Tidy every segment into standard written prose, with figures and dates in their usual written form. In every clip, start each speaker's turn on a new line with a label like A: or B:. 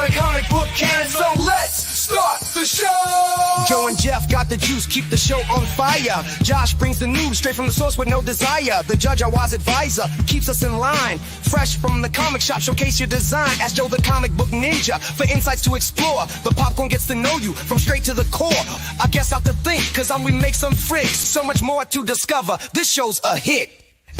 A: on a comic book canon, so let's start the show. Joe and Jeff got the juice, keep the show on fire. Josh brings the news straight from the source with no desire. The judge, our wise advisor, keeps us in line. Fresh from the comic shop, showcase your design. Ask Joe the comic book ninja for insights to explore. The popcorn gets to know you from straight to the core. I guess out to think, cause we make some freaks. So much more to discover, this show's a hit.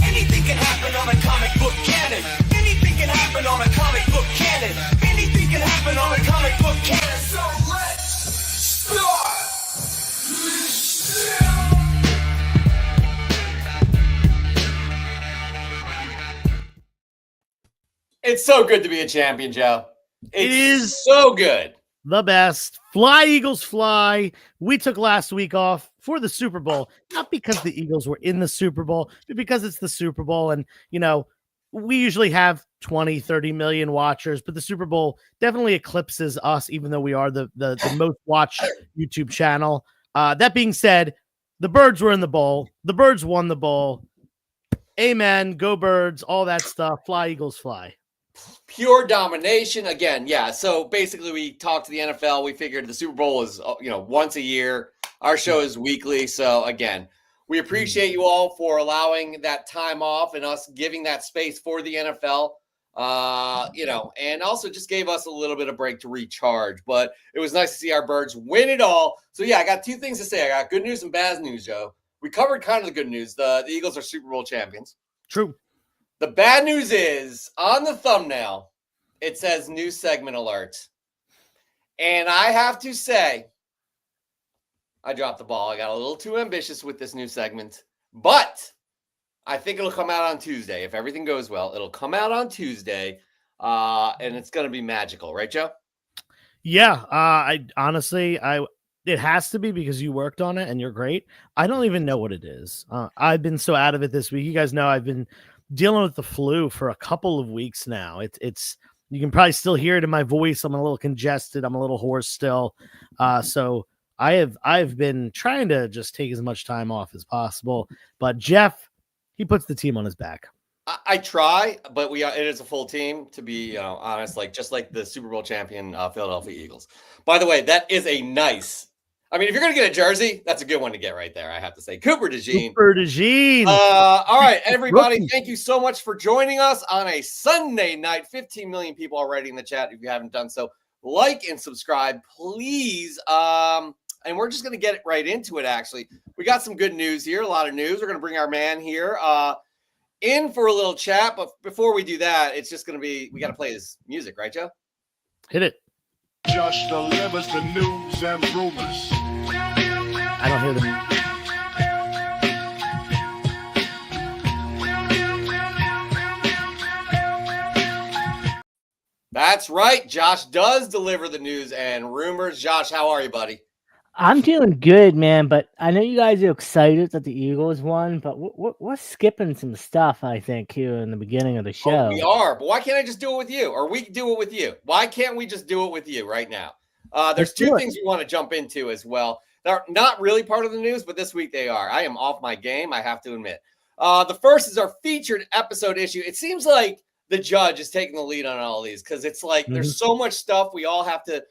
A: Anything can happen on a comic book canon. Anything can happen on a comic book canon. Anything can happen on a comic book canon. So let's start.
B: It's so good to be a champion, Joe.
C: It is
B: so good.
C: The best. Fly, Eagles, fly. We took last week off for the Super Bowl, not because the Eagles were in the Super Bowl, but because it's the Super Bowl. And, you know, we usually have 20, 30 million watchers, but the Super Bowl definitely eclipses us, even though we are the most watched YouTube channel. That being said, the Birds were in the bowl. The Birds won the bowl. Amen. Go Birds. All that stuff. Fly, Eagles, fly.
B: Pure domination again. Yeah. So basically we talked to the NFL. We figured the Super Bowl is, once a year. Our show is weekly. So again, we appreciate you all for allowing that time off and us giving that space for the NFL, and also just gave us a little bit of break to recharge, but it was nice to see our Birds win it all. So yeah, I got two things to say. I got good news and bad news, Joe. We covered kind of the good news. The Eagles are Super Bowl champions.
C: True.
B: The bad news is on the thumbnail, it says new segment alert. And I have to say, I dropped the ball. I got a little too ambitious with this new segment, but I think it'll come out on Tuesday. If everything goes well, it'll come out on Tuesday, and it's going to be magical. Right, Joe?
C: Yeah. It has to be because you worked on it and you're great. I don't even know what it is. I've been so out of it this week. You guys know I've been dealing with the flu for a couple of weeks now. It's you can probably still hear it in my voice. I'm a little congested. I'm a little hoarse still. So I've been trying to just take as much time off as possible. But Jeff, he puts the team on his back.
B: I try, but it is a full team, to be honest, just like the Super Bowl champion Philadelphia Eagles. By the way, that is a nice. I mean, if you're going to get a jersey, that's a good one to get right there, I have to say. Cooper DeJean. All right, everybody, thank you so much for joining us on a Sunday night. 15 million people already in the chat. If you haven't done so, like and subscribe, please. And we're just going to get right into it, actually. We got some good news here, a lot of news. We're going to bring our man here in for a little chat. But before we do that, it's just going to be, we got to play his music, right, Joe?
C: Hit it.
D: Just delivers the news and rumors.
C: I don't hear them.
B: That's right. Josh does deliver the news and rumors. Josh, how are you, buddy?
E: I'm doing good, man, but I know you guys are excited that the Eagles won, but we're skipping some stuff, I think, here in the beginning of the show.
B: Oh, we are, but why can't I just do it with you? Or we do it with you? Why can't we just do it with you right now? There's two things we want to jump into as well. They're not really part of the news, but this week they are. I am off my game, I have to admit. The first is our featured episode issue. It seems like the judge is taking the lead on all these because it's like there's so much stuff we all have to,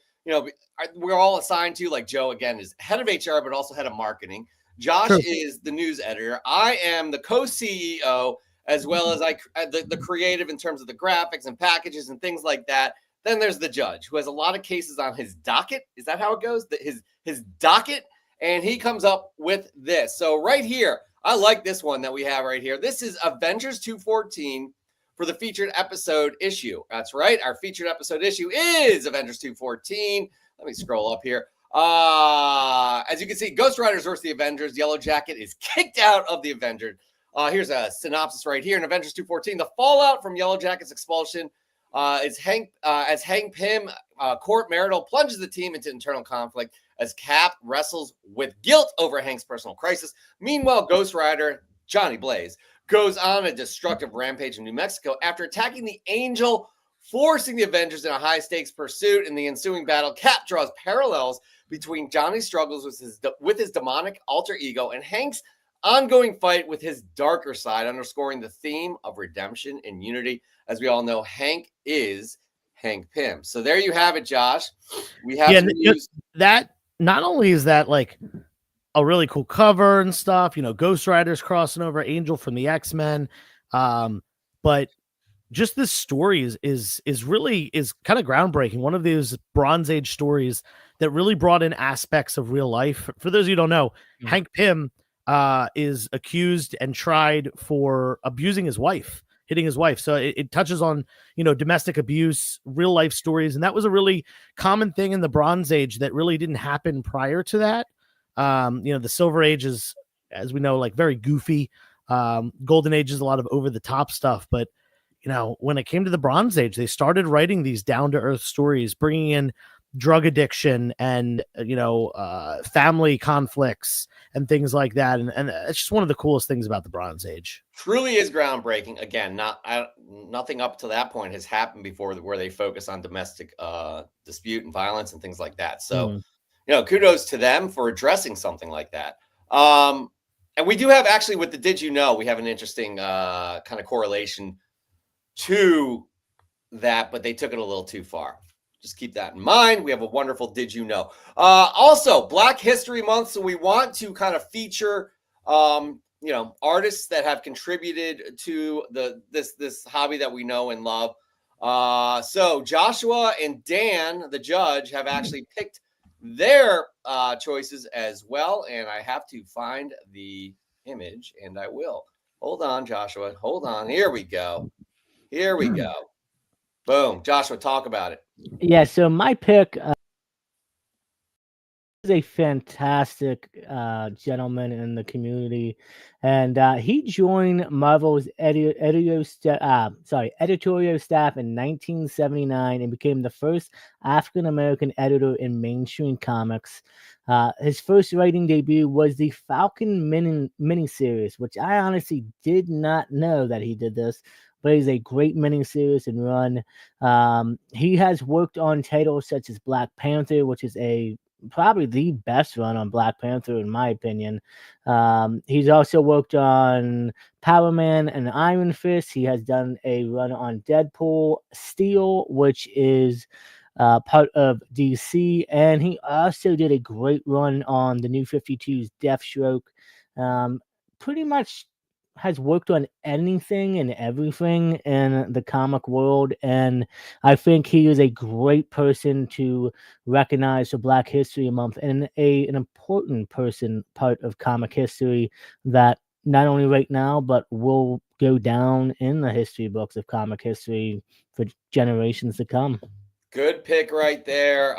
B: we're all assigned to. Like Joe, again, is head of HR, but also head of marketing. Josh is the news editor. I am the co-CEO, as well as the creative in terms of the graphics and packages and things like that. Then there's the judge, who has a lot of cases on his docket. Is that how it goes? His docket, and he comes up with this. So right here, I like this one that we have right here. This is Avengers 214 for the featured episode issue. That's right. Our featured episode issue is Avengers 214. Let me scroll up here. As you can see, Ghost Riders versus the Avengers. Yellow Jacket is kicked out of the Avengers. Here's a synopsis right here in Avengers 214. The fallout from Yellow Jacket's expulsion is as Hank Pym, court marital, plunges the team into internal conflict as Cap wrestles with guilt over Hank's personal crisis. Meanwhile, Ghost Rider Johnny Blaze goes on a destructive rampage in New Mexico after attacking the Angel, forcing the Avengers in a high-stakes pursuit. In the ensuing battle, Cap draws parallels between Johnny's struggles with his demonic alter ego and Hank's ongoing fight with his darker side, underscoring the theme of redemption and unity. As we all know, Hank is Hank Pym. So there you have it, Josh. We have
C: Yeah,
B: some news.
C: that not only is that like a really cool cover and stuff, Ghost Rider's crossing over, Angel from the X-Men, but just this story is really kind of groundbreaking. One of those Bronze Age stories that really brought in aspects of real life. For those of you who don't know, Hank Pym is accused and tried for abusing his wife, hitting his wife. So it touches on, domestic abuse, real life stories. And that was a really common thing in the Bronze Age that really didn't happen prior to that. The Silver Age is, as we know, like very goofy. Golden Age is a lot of over the top stuff, but when it came to the Bronze Age, they started writing these down to earth stories, bringing in drug addiction and, family conflicts and things like that. And it's just one of the coolest things about the Bronze Age.
B: Truly is groundbreaking. Again, nothing up to that point has happened before where they focus on domestic dispute and violence and things like that. So, kudos to them for addressing something like that. And we do have actually with the Did You Know, we have an interesting kind of correlation to that, but they took it a little too far. Just keep that in mind. We have a wonderful Did You Know. Also, Black History Month, so we want to kind of feature artists that have contributed to this hobby that we know and love. So Joshua and Dan, the judge, have actually picked their choices as well, and I have to find the image, and I will. Hold on, Joshua. Hold on. Here we go. Boom. Joshua, talk about it.
E: Yeah, so my pick is a fantastic gentleman in the community, and he joined Marvel's editorial staff in 1979 and became the first African-American editor in mainstream comics. His first writing debut was the Falcon miniseries, which I honestly did not know that he did this, but it's a great miniseries and run. He has worked on titles such as Black Panther, which is probably the best run on Black Panther, in my opinion. He's also worked on Power Man and Iron Fist. He has done a run on Deadpool, Steel, which is part of DC, and he also did a great run on the New 52's Deathstroke. Pretty much has worked on anything and everything in the comic world, and I think he is a great person to recognize for Black History Month and an important part of comic history that not only right now but will go down in the history books of comic history for generations to come.
B: Good pick right there.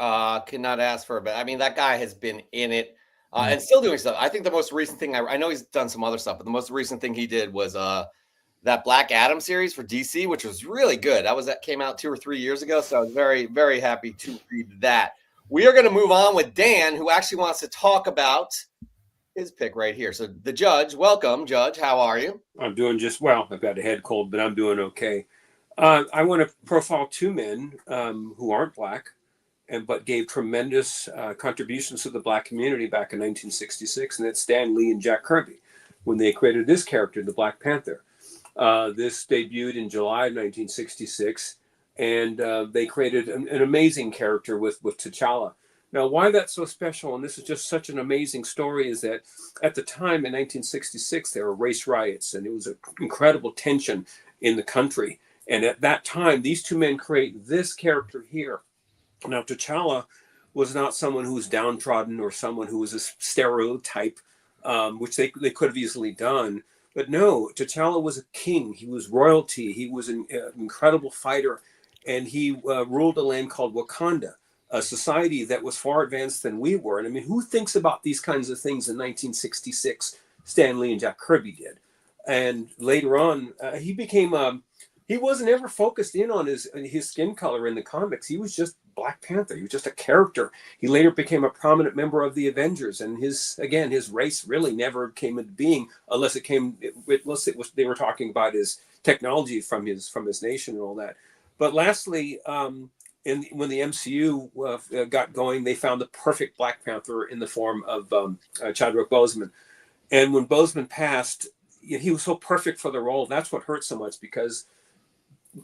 B: Could not ask for a better. I mean, that guy has been in it. And still doing stuff. I think the most recent thing, I know he's done some other stuff, but the most recent thing he did was that Black Adam series for DC, which was really good. That came out 2 or 3 years ago, so I was very, very happy to read that. We are going to move on with Dan, who actually wants to talk about his pick right here. So the judge, welcome, Judge. How are you?
F: I'm doing just well. I've got a head cold, but I'm doing okay. I want to profile 2 men who aren't Black, but gave tremendous contributions to the Black community back in 1966, and that's Stan Lee and Jack Kirby, when they created this character, the Black Panther. This debuted in July of 1966, and they created an amazing character with T'Challa. Now, why that's so special, and this is just such an amazing story, is that at the time in 1966, there were race riots, and it was an incredible tension in the country. And at that time, these 2 men create this character here. Now, T'Challa was not someone who was downtrodden or someone who was a stereotype, which they could have easily done. But no, T'Challa was a king. He was royalty. He was an incredible fighter. And he ruled a land called Wakanda, a society that was far advanced than we were. And I mean, who thinks about these kinds of things in 1966? Stan Lee and Jack Kirby did. And later on, he wasn't ever focused in on his skin color in the comics. He was just Black Panther. He was just a character. He later became a prominent member of the Avengers, and his race really never came into being unless they were talking about his technology from his nation and all that. But lastly, when the MCU got going, they found the perfect Black Panther in the form of Chadwick Boseman. And when Boseman passed, he was so perfect for the role. That's what hurt so much, because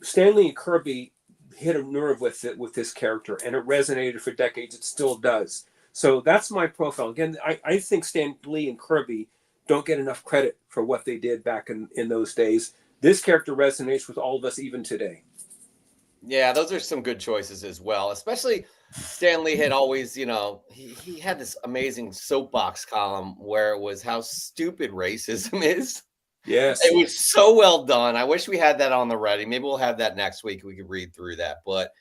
F: Stan Lee and Kirby hit a nerve with it, with this character, and it resonated for decades. It still does. So that's my profile. Again, I think Stan Lee and Kirby don't get enough credit for what they did back in those days. This character resonates with all of us even today.
B: Yeah, those are some good choices as well. Especially Stan Lee had always, he had this amazing soapbox column where it was how stupid racism is.
F: Yes.
B: It was so well done. I wish we had that on the ready. Maybe we'll have that next week. We could read through that. But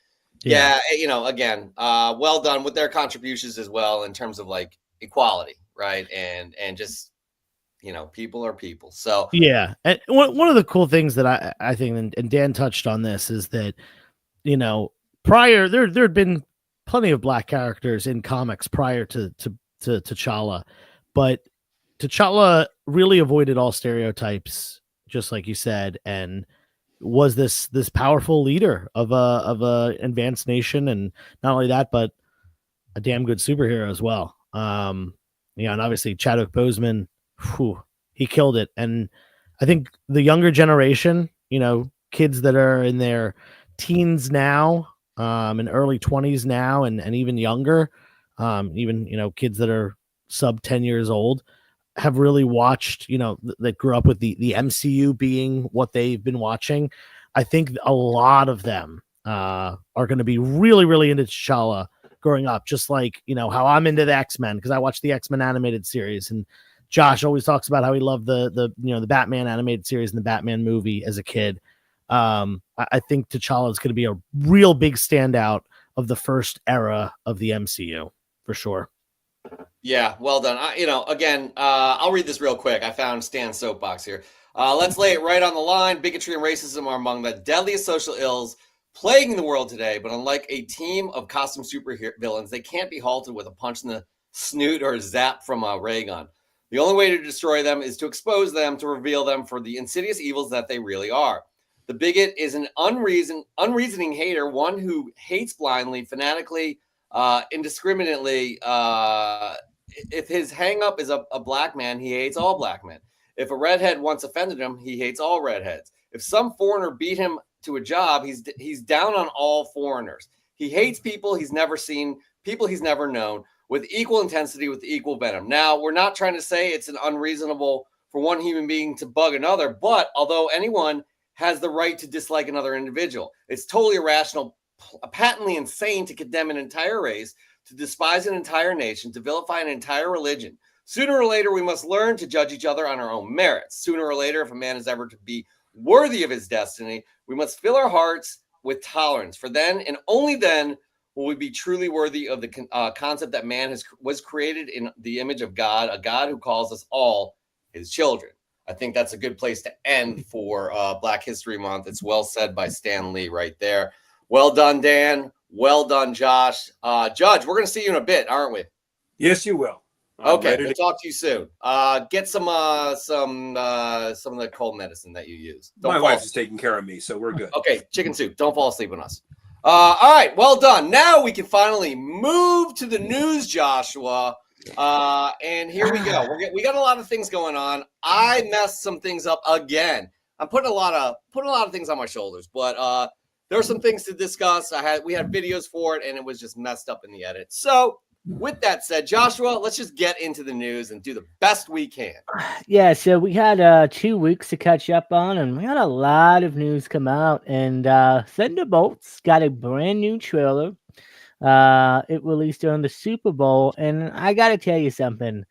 B: yeah, again, well done with their contributions as well in terms of like equality, right? And just, people are people. So
C: yeah, and one of the cool things that I think, and Dan touched on this, is that prior there'd been plenty of black characters in comics prior to T'Challa, but T'Challa really avoided all stereotypes, just like you said, and was this powerful leader of a advanced nation, and not only that, but a damn good superhero as well. And obviously Chadwick Boseman, he killed it. And I think the younger generation, kids that are in their teens now, and early 20s now, and even younger, even kids that are sub 10 years old, have really watched, that grew up with the MCU being what they've been watching. I think a lot of them are going to be really, really into T'Challa growing up, just like, how I'm into the X-Men, because I watched the X-Men animated series, and Josh always talks about how he loved the Batman animated series and the Batman movie as a kid. I think T'Challa is going to be a real big standout of the first era of the MCU for sure.
B: Yeah, well done. Again, I'll read this real quick. I found Stan's soapbox here. Let's lay it right on the line. Bigotry and racism are among the deadliest social ills plaguing the world today. But unlike a team of costume supervillains, they can't be halted with a punch in the snoot or a zap from a ray gun. The only way to destroy them is to expose them, to reveal them for the insidious evils that they really are. The bigot is an unreasoning hater, one who hates blindly, fanatically, indiscriminately. If his hang-up is a black man, he hates all black men. If a redhead once offended him, he hates all redheads. If some foreigner beat him to a job, he's down on all foreigners. He hates people he's never seen, people he's never known, with equal intensity, with equal venom. Now, we're not trying to say it's an unreasonable for one human being to bug another, but although anyone has the right to dislike another individual, it's totally irrational, patently insane to condemn an entire race, to despise an entire nation, to vilify an entire religion. Sooner or later, we must learn to judge each other on our own merits. Sooner or later, if a man is ever to be worthy of his destiny, we must fill our hearts with tolerance. For then, and only then, will we be truly worthy of the concept that man was created in the image of God, a God who calls us all his children. I think that's a good place to end for Black History Month. It's well said by Stan Lee right there. Well done, Dan. Well done, Josh. Judge, we're going to see you in a bit, aren't we?
F: Yes, you will.
B: Okay, we'll talk to you soon. Get some of the cold medicine that you use.
F: My wife is taking care of me, so we're good.
B: Okay, chicken soup. Don't fall asleep on us. All right, well done. Now we can finally move to the news, Joshua. And here we go. We got a lot of things going on. I messed some things up again. I'm putting a lot of things on my shoulders, but there are some things to discuss. We had videos for it, and it was just messed up in the edit. So with that said, Joshua, let's just get into the news and do the best we can.
E: Yeah, so we had 2 weeks to catch up on, and we had a lot of news come out. And Thunderbolts got a brand new trailer. It released during the Super Bowl, and I got to tell you something.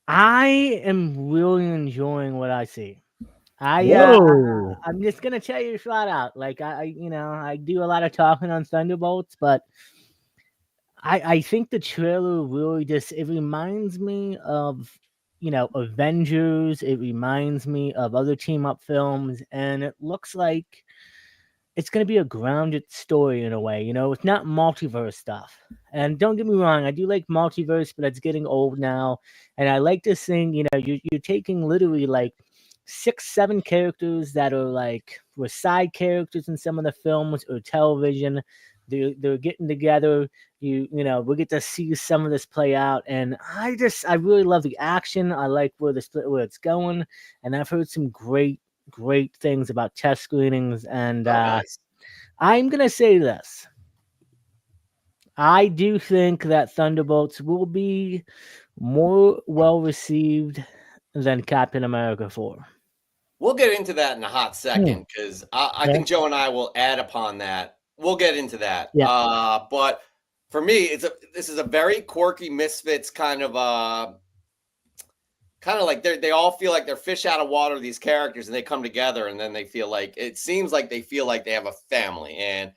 E: I am really enjoying what I see. I'm just gonna tell you flat out, like I do a lot of talking on Thunderbolts, but I think the trailer really it reminds me of Avengers. It reminds me of other team up films, and it looks like it's going to be a grounded story in a way. It's not multiverse stuff. And don't get me wrong, I do like multiverse, but it's getting old now. And I like this thing, you're taking literally like 6-7 characters that are were side characters in some of the films or television. They're getting together. We get to see some of this play out, and I really love the action. I like where it's going, and I've heard some great things about test screenings, and
B: nice.
E: I'm gonna say this. I do think that Thunderbolts will be more well received than Captain America 4.
B: We'll get into that in a hot second because I think Joe and I will add upon that. We'll get into that.
E: Yeah.
B: But for me, this is a very quirky Misfits kind of like they all feel like they're fish out of water, these characters, and they come together, and then they feel like it seems like they feel like they have a family. And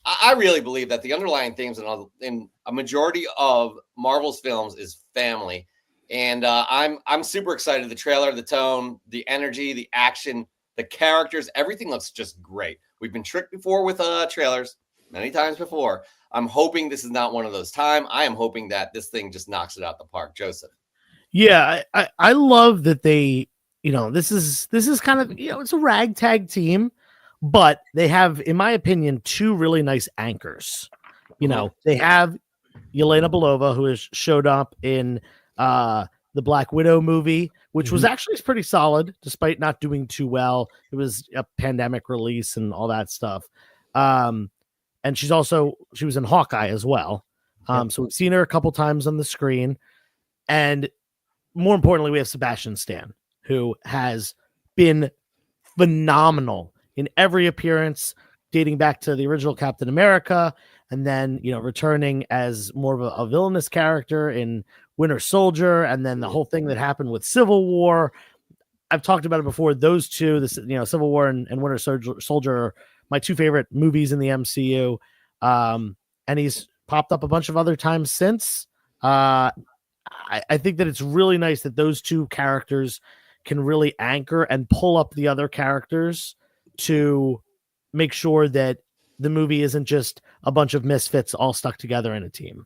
B: I really believe that the underlying themes in a majority of Marvel's films is family. And I'm super excited. The trailer, the tone, the energy, the action, the characters, everything looks just great. We've been tricked before with trailers many times before. I'm hoping this is not one of those times. I am hoping that this thing just knocks it out the park. Joseph.
C: Yeah, I love that they, this is kind of, it's a ragtag team, but they have, in my opinion, two really nice anchors. They have Yelena Belova, who has showed up in the Black Widow movie, which was actually pretty solid, despite not doing too well. It was a pandemic release and all that stuff. And she was in Hawkeye as well. So we've seen her a couple times on the screen. And more importantly, we have Sebastian Stan, who has been phenomenal in every appearance, dating back to the original Captain America, and then, returning as more of a villainous character in Winter Soldier, and then the whole thing that happened with Civil War. I've talked about it before. Those two, Civil War and Winter Soldier are my two favorite movies in the MCU. And he's popped up a bunch of other times since. I think that it's really nice that those two characters can really anchor and pull up the other characters to make sure that the movie isn't just a bunch of misfits all stuck together in a team.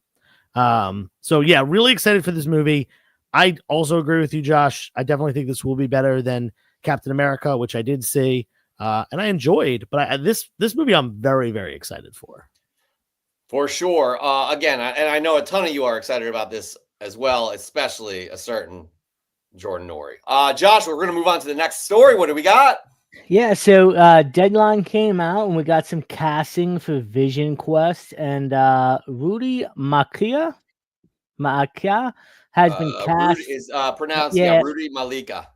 C: So yeah, really excited for this movie. I also agree with you, Josh. I definitely think this will be better than Captain America, which I did see, and I enjoyed. But this movie, I'm very, very excited for.
B: For sure. Again, and I know a ton of you are excited about this as well, especially a certain Jordan Norrie. Josh, we're going to move on to the next story. What do we got?
E: Yeah, so Deadline came out and we got some casting for Vision Quest, and Rudy Makia has been cast.
B: Rudy is pronounced Rudy Malika.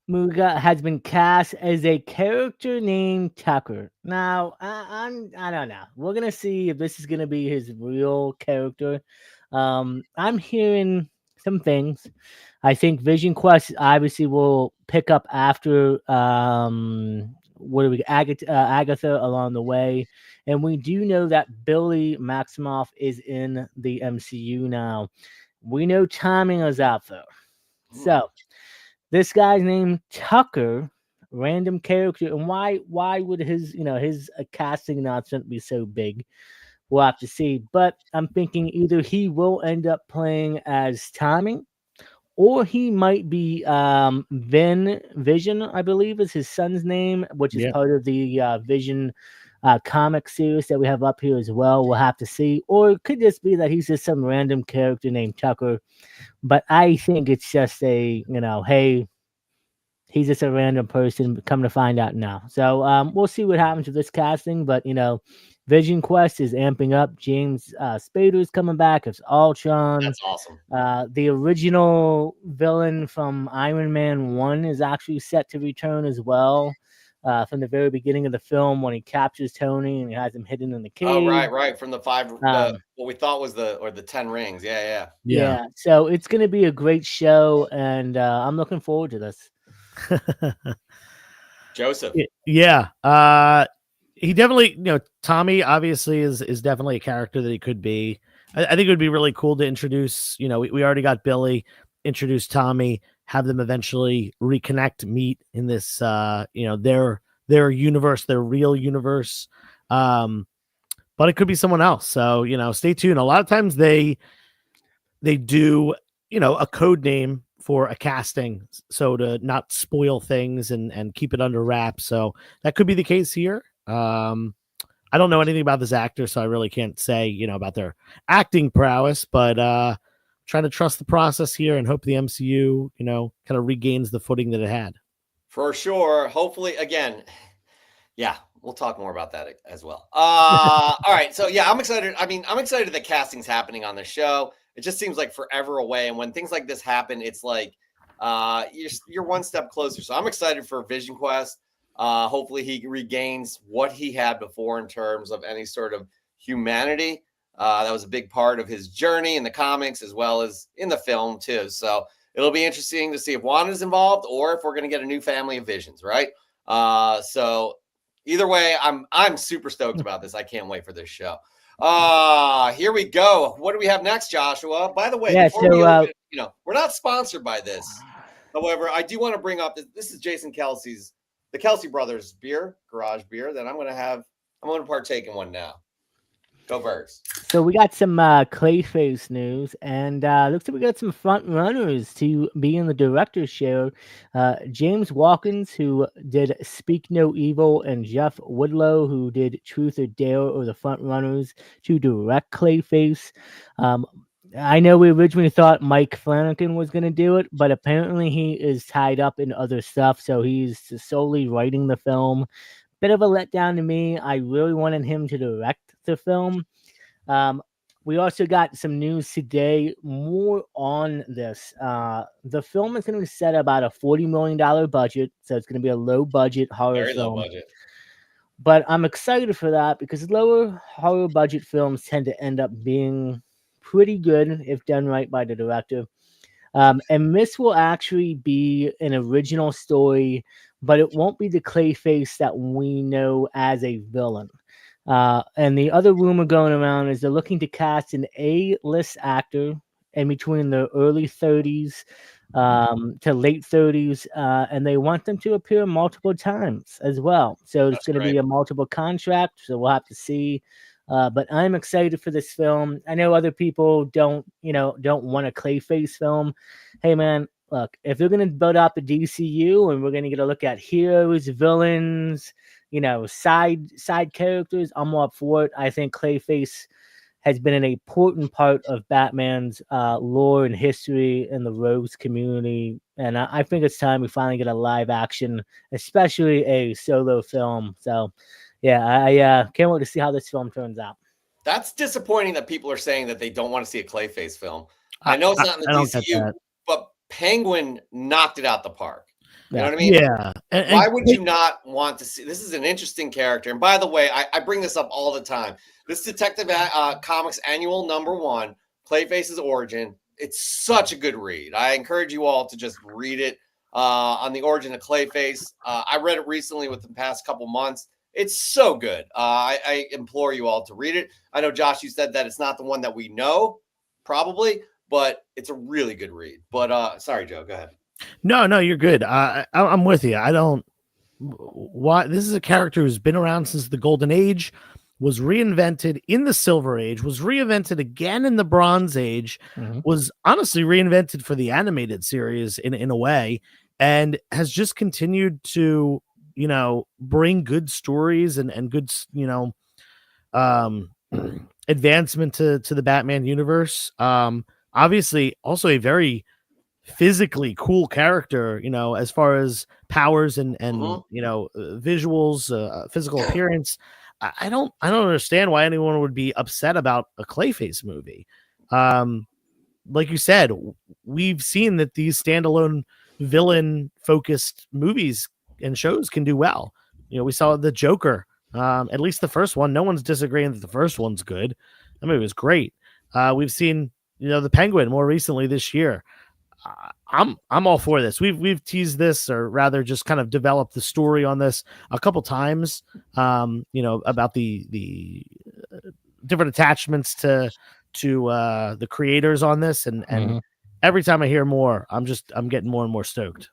E: Muga has been cast as a character named Tucker. Now, I don't know. We're gonna see if this is gonna be his real character. I'm hearing some things. I think Vision Quest obviously will pick up after Agatha along the way, and we do know that Billy Maximoff is in the MCU now. We know timing is out though, so this guy's named Tucker, random character, and why would his casting announcement be so big? We'll have to see, but I'm thinking either he will end up playing as Tommy, or he might be Vision, I believe is his son's name, which is part of the Vision comic series that we have up here as well. We'll have to see. Or it could just be that he's just some random character named Tucker. But I think it's just a, hey, he's just a random person. Come to find out now. So we'll see what happens with this casting. But, Vision Quest is amping up. James Spader's coming back as Ultron.
B: That's awesome.
E: The original villain from Iron Man 1 is actually set to return as well. From the very beginning of the film when he captures Tony and he has him hidden in the cave.
B: Oh, right. From the what we thought was the 10 rings. Yeah.
E: So it's going to be a great show, and I'm looking forward to this.
B: Joseph.
C: Yeah. He definitely, Tommy obviously is definitely a character that he could be. I think it would be really cool to introduce, we already got Billy, introduce Tommy, have them eventually reconnect, meet in this, their universe, their real universe. But it could be someone else. So, stay tuned. A lot of times they do, a code name for a casting, so to not spoil things and keep it under wraps. So that could be the case here. I don't know anything about this actor, so I really can't say, about their acting prowess, but trying to trust the process here and hope the MCU, kind of regains the footing that it had.
B: For sure. Hopefully, again, yeah, we'll talk more about that as well. All right. So yeah, I'm excited. I mean, I'm excited that casting's happening on the show. It just seems like forever away. And when things like this happen, it's like you're one step closer. So I'm excited for Vision Quest. Hopefully he regains what he had before in terms of any sort of humanity. That was a big part of his journey in the comics as well as in the film too. So it'll be interesting to see if Wanda's involved or if we're going to get a new family of Visions, right? So either way, I'm super stoked about this. I can't wait for this show. Here we go. What do we have next, Joshua? By the way, before we open, we're not sponsored by this. However, I do want to bring up this is Jason Kelsey's, the Kelsey Brothers beer, garage beer that I'm going to partake in one now. Go Birds.
E: So we got some Clayface news, and looks like we got some front runners to be in the director's chair. James Watkins, who did Speak No Evil, and Jeff Woodlow, who did Truth or Dare, or the front runners to direct Clayface. I know we originally thought Mike Flanagan was going to do it, but apparently he is tied up in other stuff, so he's solely writing the film. Bit of a letdown to me. I really wanted him to direct the film. We also got some news today more on this. The film is going to be set about a $40 million budget, so it's going to be a low budget horror film. Low budget. But I'm excited for that because lower horror budget films tend to end up being pretty good if done right by the director. And this will actually be an original story, but it won't be the Clayface that we know as a villain. And the other rumor going around is they're looking to cast an A-list actor in between the early 30s to late 30s, and they want them to appear multiple times as well. So it's going to be a multiple contract, so we'll have to see. But I'm excited for this film. I know other people don't want a Clayface film. Hey, man, look, if they're going to build up the DCU and we're going to get a look at heroes, villains, side characters, I'm all up for it. I think Clayface has been an important part of Batman's lore and history in the rogues community. And I think it's time we finally get a live action, especially a solo film. So, yeah, I can't wait to see how this film turns out.
B: That's disappointing that people are saying that they don't want to see a Clayface film. I know it's not in the DCU, but Penguin knocked it out the park. You know what I mean?
C: Yeah.
B: Why would you not want to see? This is an interesting character. And by the way, I bring this up all the time. This Detective Comics Annual #1, Clayface's origin. It's such a good read. I encourage you all to just read it on the origin of Clayface. I read it recently within the past couple months. It's so good. I implore you all to read it. I know, Josh, you said that it's not the one that we know, probably, but it's a really good read. But sorry, Joe, go ahead.
C: No, you're good. I'm with you. Why this is a character who's been around since the Golden Age, was reinvented in the Silver Age, was reinvented again in the Bronze Age, was honestly reinvented for the animated series in a way, and has just continued to, bring good stories and good, advancement to the Batman universe. Obviously also a very physically cool character, as far as powers and visuals, physical appearance. I don't understand why anyone would be upset about a Clayface movie. Like you said, we've seen that these standalone villain focused movies and shows can do well. We saw the Joker, at least the first one. No one's disagreeing that the first one's good. I mean, it was great. We've seen, the Penguin more recently this year. I'm all for this. We've teased this, or rather just kind of developed the story on this a couple times, about the different attachments to the creators on this. And every time I hear more, I'm getting more and more stoked.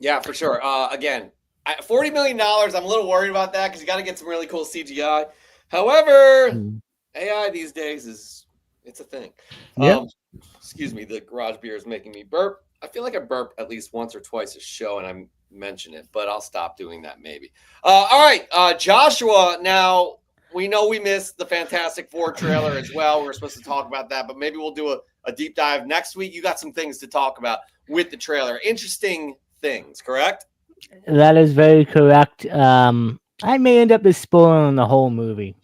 B: Yeah, for sure. Again, $40 million. I'm a little worried about that because you got to get some really cool CGI. However, AI these days it's a thing.
C: Yeah.
B: Excuse me, the garage beer is making me burp. I feel like I burp at least once or twice a show, and I mention it, but I'll stop doing that maybe. All right, Joshua. Now we know we missed the Fantastic Four trailer as well. We're supposed to talk about that, but maybe we'll do a deep dive next week. You got some things to talk about with the trailer. Interesting things, correct?
E: That is very correct. I may end up just spoiling the whole movie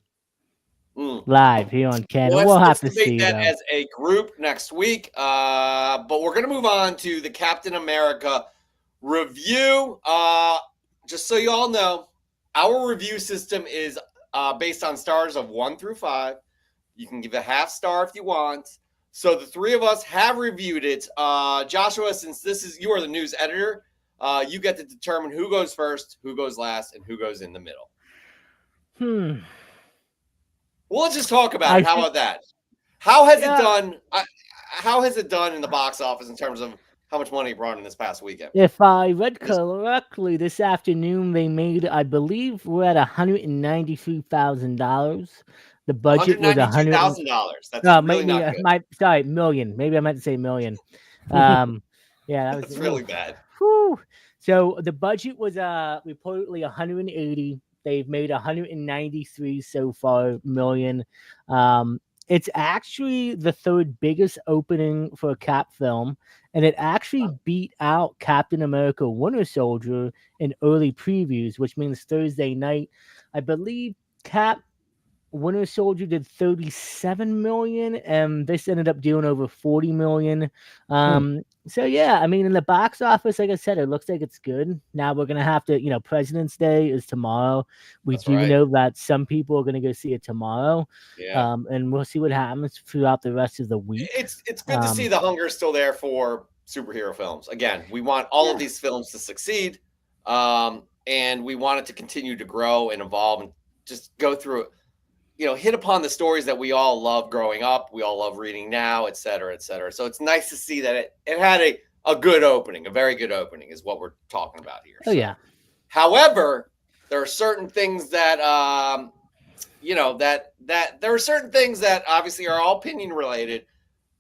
B: Mm.
E: live here on Canon.
B: Well,
E: We'll have
B: let's
E: to
B: debate
E: see
B: that
E: though.
B: as a group next week. But we're going to move on to the Captain America review. Just so you all know, our review system is based on stars of 1 through 5. You can give a half star if you want. So the three of us have reviewed it. Joshua, since you are the news editor, you get to determine who goes first, who goes last, and who goes in the middle. Well, let's just talk about it. How about that? How has it done? How has it done in the box office in terms of how much money it brought in this past weekend?
E: If I read correctly, this afternoon they made, I believe, we're at $193,000. The budget was
B: $192,000. That's really not good.
E: Million. Maybe I meant to say million. Yeah,
B: that's really bad.
E: Whew. So the budget was reportedly 180. They've made 193 so far million. It's actually the third biggest opening for a Cap film, and it actually beat out Captain America Winter Soldier in early previews, which means Thursday night. I believe Cap Winter Soldier did 37 million, and this ended up doing over 40 million. So yeah, I mean, in the box office, like I said, it looks like it's good. Now we're gonna have to, President's Day is tomorrow. We know that some people are gonna go see it tomorrow.
B: Yeah.
E: And we'll see what happens throughout the rest of the week.
B: It's good to see the hunger still there for superhero films. Again, we want all of these films to succeed, and we want it to continue to grow and evolve and just go through it. Hit upon the stories that we all love growing up, we all love reading now, et cetera, et cetera. So it's nice to see that it had a good opening, a very good opening is what we're talking about here.
E: Oh, yeah.
B: However, there are certain things that, there are certain things that obviously are all opinion related,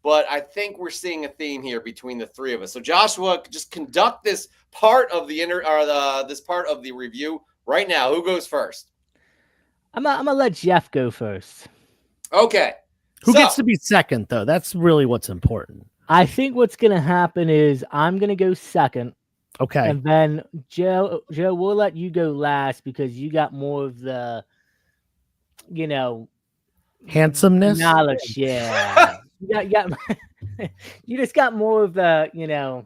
B: but I think we're seeing a theme here between the three of us. So Joshua, just conduct this part of this part of the review right now. Who goes first?
E: I'm gonna let Jeff go first.
B: Okay.
C: Who gets to be second, though? That's really what's important.
E: I think what's gonna happen is I'm gonna go second.
C: Okay.
E: And then Joe, we'll let you go last because you got more of the,
C: handsomeness,
E: knowledge. Yeah. You just got more of the,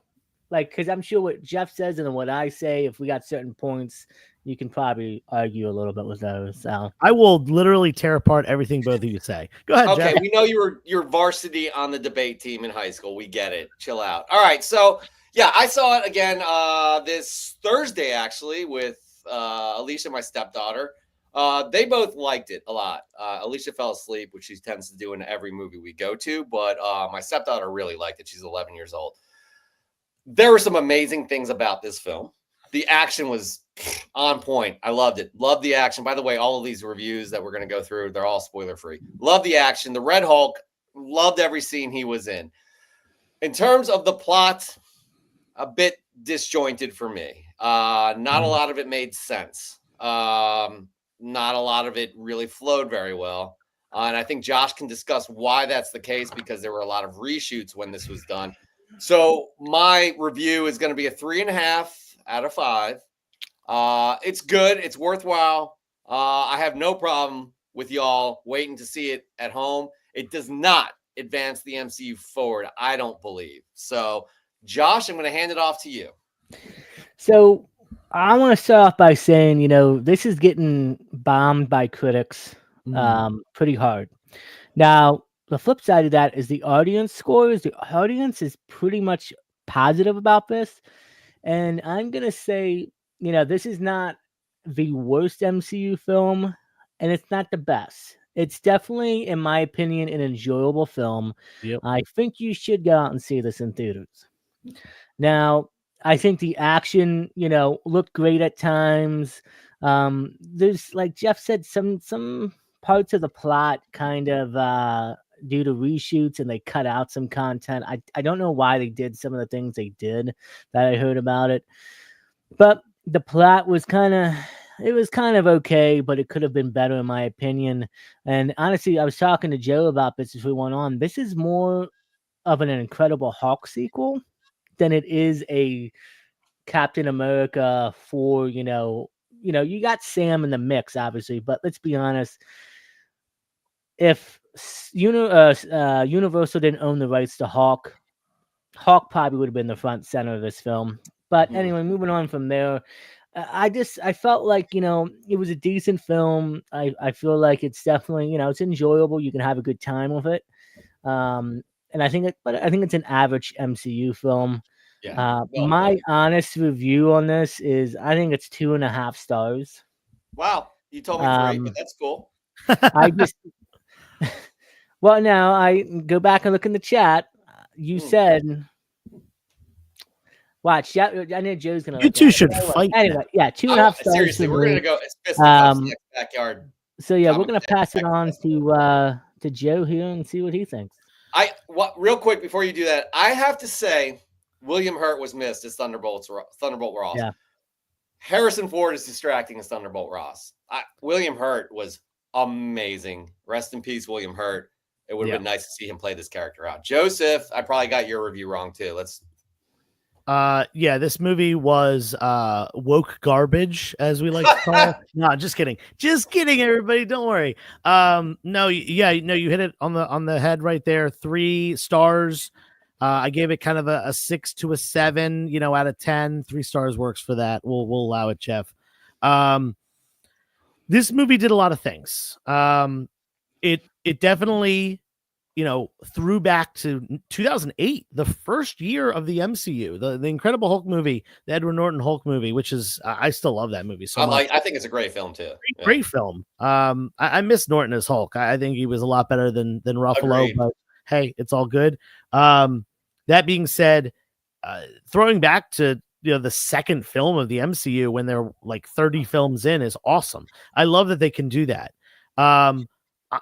E: because I'm sure what Jeff says and what I say, if we got certain points, you can probably argue a little bit with those. So
C: I will literally tear apart everything both of you say. Go ahead,
B: Okay,
C: Jeff.
B: we know you're varsity on the debate team in high school. We get it. Chill out. All right, so yeah, I saw it again this Thursday actually with Alicia, my stepdaughter. They both liked it a lot. Alicia fell asleep, which she tends to do in every movie we go to, but my stepdaughter really liked it. She's 11 years old. There were some amazing things about this film. The action was on point. I loved it. Loved the action. By the way, all of these reviews that we're going to go through, they're all spoiler free. Love the action. The Red Hulk, loved every scene he was in. In terms of the plot, a bit disjointed for me. Not a lot of it made sense. Not a lot of it really flowed very well. And I think Josh can discuss why that's the case because there were a lot of reshoots when this was done. So my review is going to be a 3.5 out of 5. It's good. It's worthwhile. I have no problem with y'all waiting to see it at home. It does not advance the MCU forward, I don't believe. So, Josh, I'm going to hand it off to you.
E: So I want to start off by saying, this is getting bombed by critics pretty hard. Now, the flip side of that is the audience scores. The audience is pretty much positive about this. And I'm going to say, this is not the worst MCU film, and it's not the best. It's definitely, in my opinion, an enjoyable film.
C: Yep.
E: I think you should go out and see this in theaters. Now, I think the action, looked great at times. There's, like Jeff said, some parts of the plot kind of due to reshoots, and they cut out some content. I don't know why they did some of the things they did that I heard about it. But the plot was kind of okay, but it could have been better in my opinion. And honestly, I was talking to Joe about this as we went on. This is more of an Incredible Hulk sequel than it is a Captain America for, you got Sam in the mix, obviously, but let's be honest. If Universal didn't own the rights to Hawk probably would have been the front center of this film. But anyway, moving on from there, I felt like it was a decent film. I feel like it's definitely it's enjoyable. You can have a good time with it. And I think it's an average MCU film.
B: Yeah.
E: My honest review on this is I think it's 2.5 stars.
B: Wow, you told me 3, but that's cool.
E: I just well, now I go back and look in the chat. You said, watch. I know Joe's gonna.
C: You two should fight.
E: Anyway, yeah, 2.5 stars.
B: Seriously, we're gonna go. It's fisticuffs next backyard.
E: So yeah, we're gonna pass it on to Joe here and see what he thinks.
B: Real quick before you do that, I have to say William Hurt was missed as Thunderbolt Ross.
E: Yeah.
B: Harrison Ford is distracting as Thunderbolt Ross. William Hurt was amazing. Rest in peace, William Hurt. It would have been nice to see him play this character out. Joseph, I probably got your review wrong too.
C: This movie was woke garbage, as we like to call it. No, just kidding. Just kidding, everybody. Don't worry. You hit it on the head right there. 3 stars. I gave it kind of a 6 to a 7, out of 10. 3 stars works for that. We'll allow it, Jeff. This movie did a lot of things. It definitely, threw back to 2008, the first year of the MCU, the Incredible Hulk movie, the Edward Norton Hulk movie, which is I still love that movie so much.
B: I think it's a great film too.
C: Great film. I miss Norton as Hulk. I think he was a lot better than Ruffalo.
B: Agreed.
C: But hey, it's all good. That being said, throwing back to the second film of the MCU when they're like 30 films in is awesome. I love that they can do that.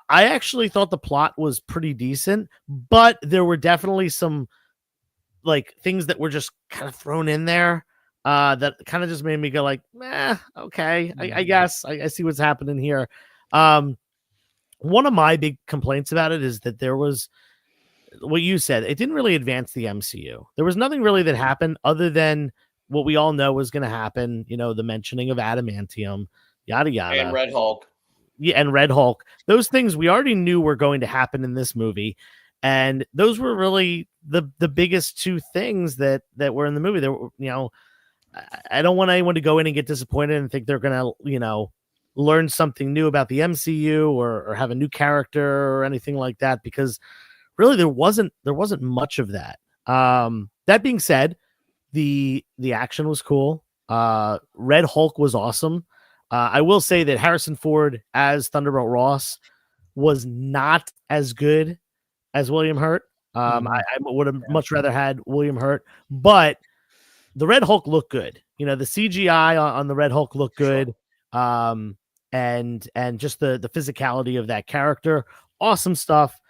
C: I actually thought the plot was pretty decent, but there were definitely some like things that were just kind of thrown in there that kind of just made me go like, okay, I guess I see what's happening here. One of my big complaints about it is that there was what you said. It didn't really advance the MCU. There was nothing really that happened other than what we all know was going to happen. The mentioning of adamantium, yada, yada.
B: And Red Hulk.
C: Yeah, and Red Hulk. Those things we already knew were going to happen in this movie. And those were really the biggest 2 things that were in the movie. There were, I don't want anyone to go in and get disappointed and think they're going to, learn something new about the MCU or have a new character or anything like that, because really there wasn't much of that. That being said, the action was cool. Red Hulk was awesome. I will say that Harrison Ford as Thunderbolt Ross was not as good as William Hurt. I would have much rather had William Hurt, but the Red Hulk looked good. The CGI on the Red Hulk looked good. And just the physicality of that character. Awesome stuff.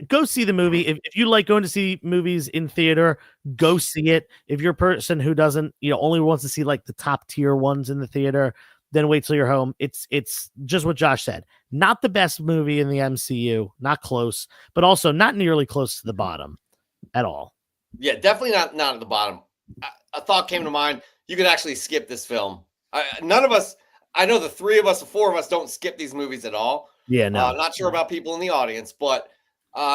C: Go see the movie. If you like going to see movies in theater, go see it. If you're a person who doesn't, only wants to see like the top tier ones in the theater, then wait till you're home. It's just what Josh said. Not the best movie in the MCU, not close, but also not nearly close to the bottom at all.
B: Yeah, definitely not at the bottom. A thought came to mind. You could actually skip this film. None of us, I know the 4 of us don't skip these movies at all.
C: Yeah, no.
B: Not sure about people in the audience, but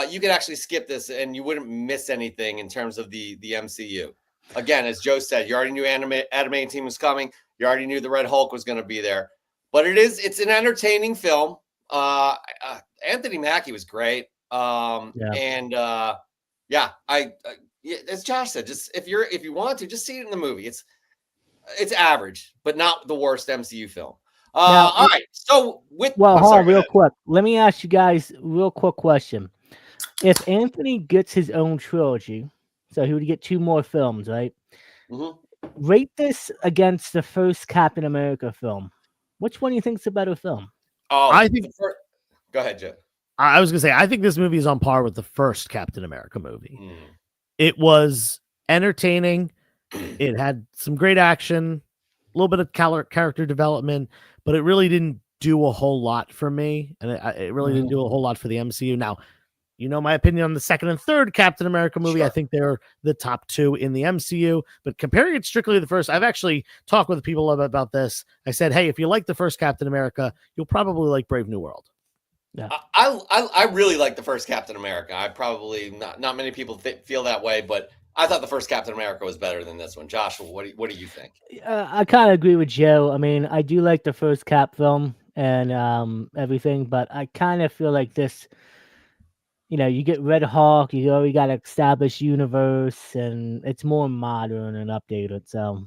B: you could actually skip this and you wouldn't miss anything in terms of the MCU. Again, as Joe said, you already knew adamantium was coming. You already knew the Red Hulk was going to be there, but it's an entertaining film. Anthony Mackie was great. As Josh said, just if you want to, just see it in the movie. It's average, but not the worst MCU film. All right. So
E: hold on real quick. Let me ask you guys a real quick question. If Anthony gets his own trilogy, so he would get 2 more films, right?
B: Mm-hmm.
E: Rate this against the first Captain America film. Which one do you think is a better film?
B: Oh, I think. Go ahead, Joe.
C: I was gonna say I think this movie is on par with the first Captain America movie. It was entertaining. It had some great action, a little bit of character development, but it really didn't do a whole lot for me, and it really didn't do a whole lot for the MCU. Now, you know my opinion on the second and third Captain America movie.
B: Sure.
C: I think they're the top two in the MCU. But comparing it strictly to the first, I've actually talked with people about this. I said, hey, if you like the first Captain America, you'll probably like Brave New World.
E: Yeah.
B: I really like the first Captain America. I probably not many people feel that way, but I thought the first Captain America was better than this one. Joshua, what do you think?
E: I kind of agree with Joe. I mean, I do like the first Cap film and everything, but I kind of feel like this. You get Red Hawk, you already got an established universe, and it's more modern and updated. So,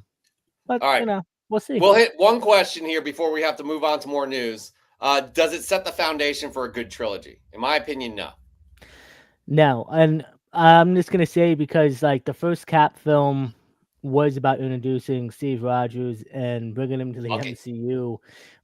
E: but
B: All right.
E: we'll see.
B: We'll hit one question here before we have to move on to more news. Does it set the foundation for a good trilogy? In my opinion, no.
E: No, and I'm just gonna say because like the first Cap film was about introducing Steve Rogers and bringing him to the
B: Okay.
E: MCU.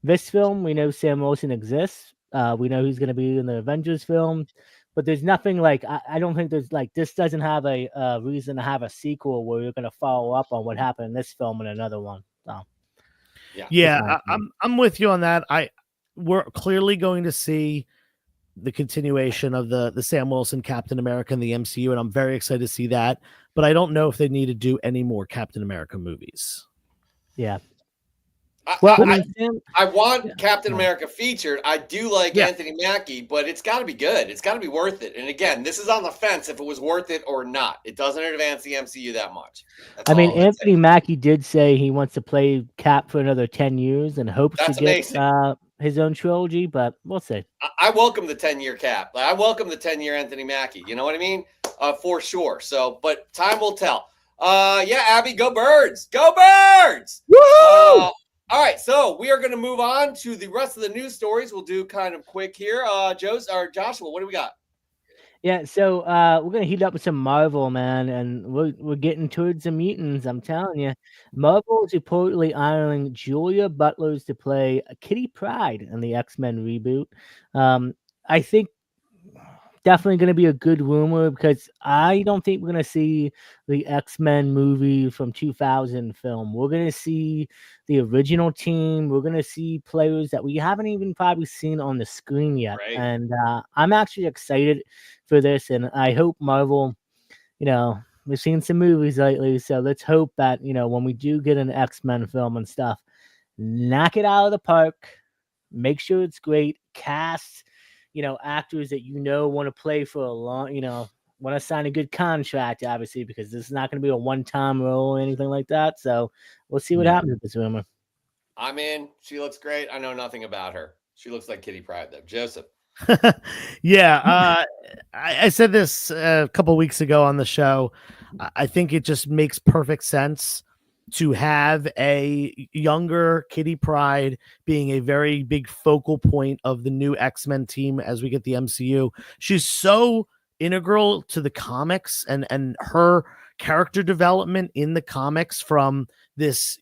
E: This film, we know Sam Wilson exists. We know he's gonna be in the Avengers film, but there's nothing like I don't think there's like this doesn't have a reason to have a sequel where you're gonna follow up on what happened in this film and another one. So
C: Yeah, I'm with you on that. We're clearly going to see the continuation of the Sam Wilson Captain America in the MCU, and I'm very excited to see that. But I don't know if they need to do any more Captain America movies.
E: Yeah.
B: I want Captain America featured. I do like Anthony Mackie, but it's got to be good. It's got to be worth it. And again, this is on the fence if it was worth it or not. It doesn't advance the MCU that much. That's
E: I mean,
B: all I'm
E: Anthony
B: saying.
E: Mackie did say he wants to play Cap for another 10 years and hopes
B: That's
E: to get
B: amazing.
E: his own trilogy, but we'll see.
B: I welcome the 10-year Cap. I welcome the 10-year Anthony Mackie. You know what I mean? For sure. So, but time will tell. Yeah, Abby, go Birds. Go Birds!
E: Woo!
B: All right, so we are going to move on to the rest of the news stories. We'll do kind of quick here. Joshua, what do we got?
E: Yeah, so we're gonna heat up with some Marvel, man, and we're getting towards the mutants. I'm telling you, Marvel is reportedly hiring Julia Butlers to play Kitty Pryde in the X-Men reboot. I think definitely going to be a good rumor because I don't think we're going to see the X-Men movie from 2000 film. We're going to see the original team. We're going to see players that we haven't even probably seen on the screen yet.
B: Right.
E: And I'm actually excited for this. And I hope Marvel, we've seen some movies lately. So let's hope that, when we do get an X-Men film and stuff, knock it out of the park, make sure it's great, cast actors that want to play for a long, want to sign a good contract, obviously, because this is not going to be a one-time role or anything like that. So we'll see what happens with this rumor.
B: I'm in. She looks great. I know nothing about her. She looks like Kitty Pryde, though. Joseph.
C: Yeah, I said this a couple weeks ago on the show. I think it just makes perfect sense to have a younger Kitty Pryde being a very big focal point of the new X-Men team as we get the MCU. She's so integral to the comics and her character development in the comics from this,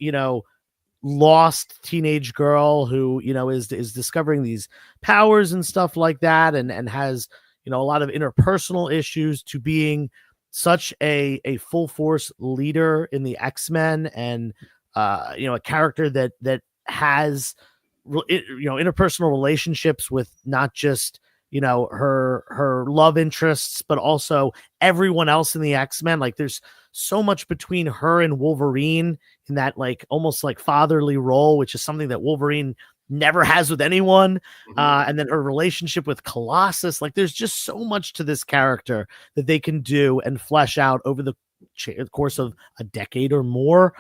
C: lost teenage girl who, is discovering these powers and stuff like that and has, a lot of interpersonal issues to being such a full force leader in the X-Men and a character that has interpersonal relationships with not just her love interests but also everyone else in the X-Men. Like there's so much between her and Wolverine in that like almost like fatherly role, which is something that Wolverine never has with anyone. And then her relationship with Colossus, like there's just so much to this character that they can do and flesh out over the course of a decade or more.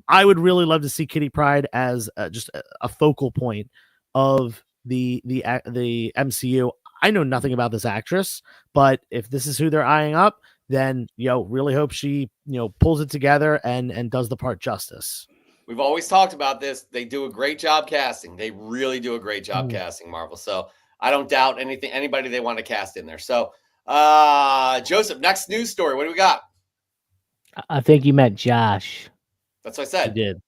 C: I would really love to see Kitty Pryde as just a focal point of the MCU. I know nothing about this actress, but if this is who they're eyeing up, then really hope she pulls it together and does the part justice.
B: We've always talked about this. They do a great job casting. They really do a great job casting, Marvel. So I don't doubt anybody they want to cast in there. So Joseph, next news story. What do we got?
E: I think you meant Josh.
B: That's what I said.
C: You did.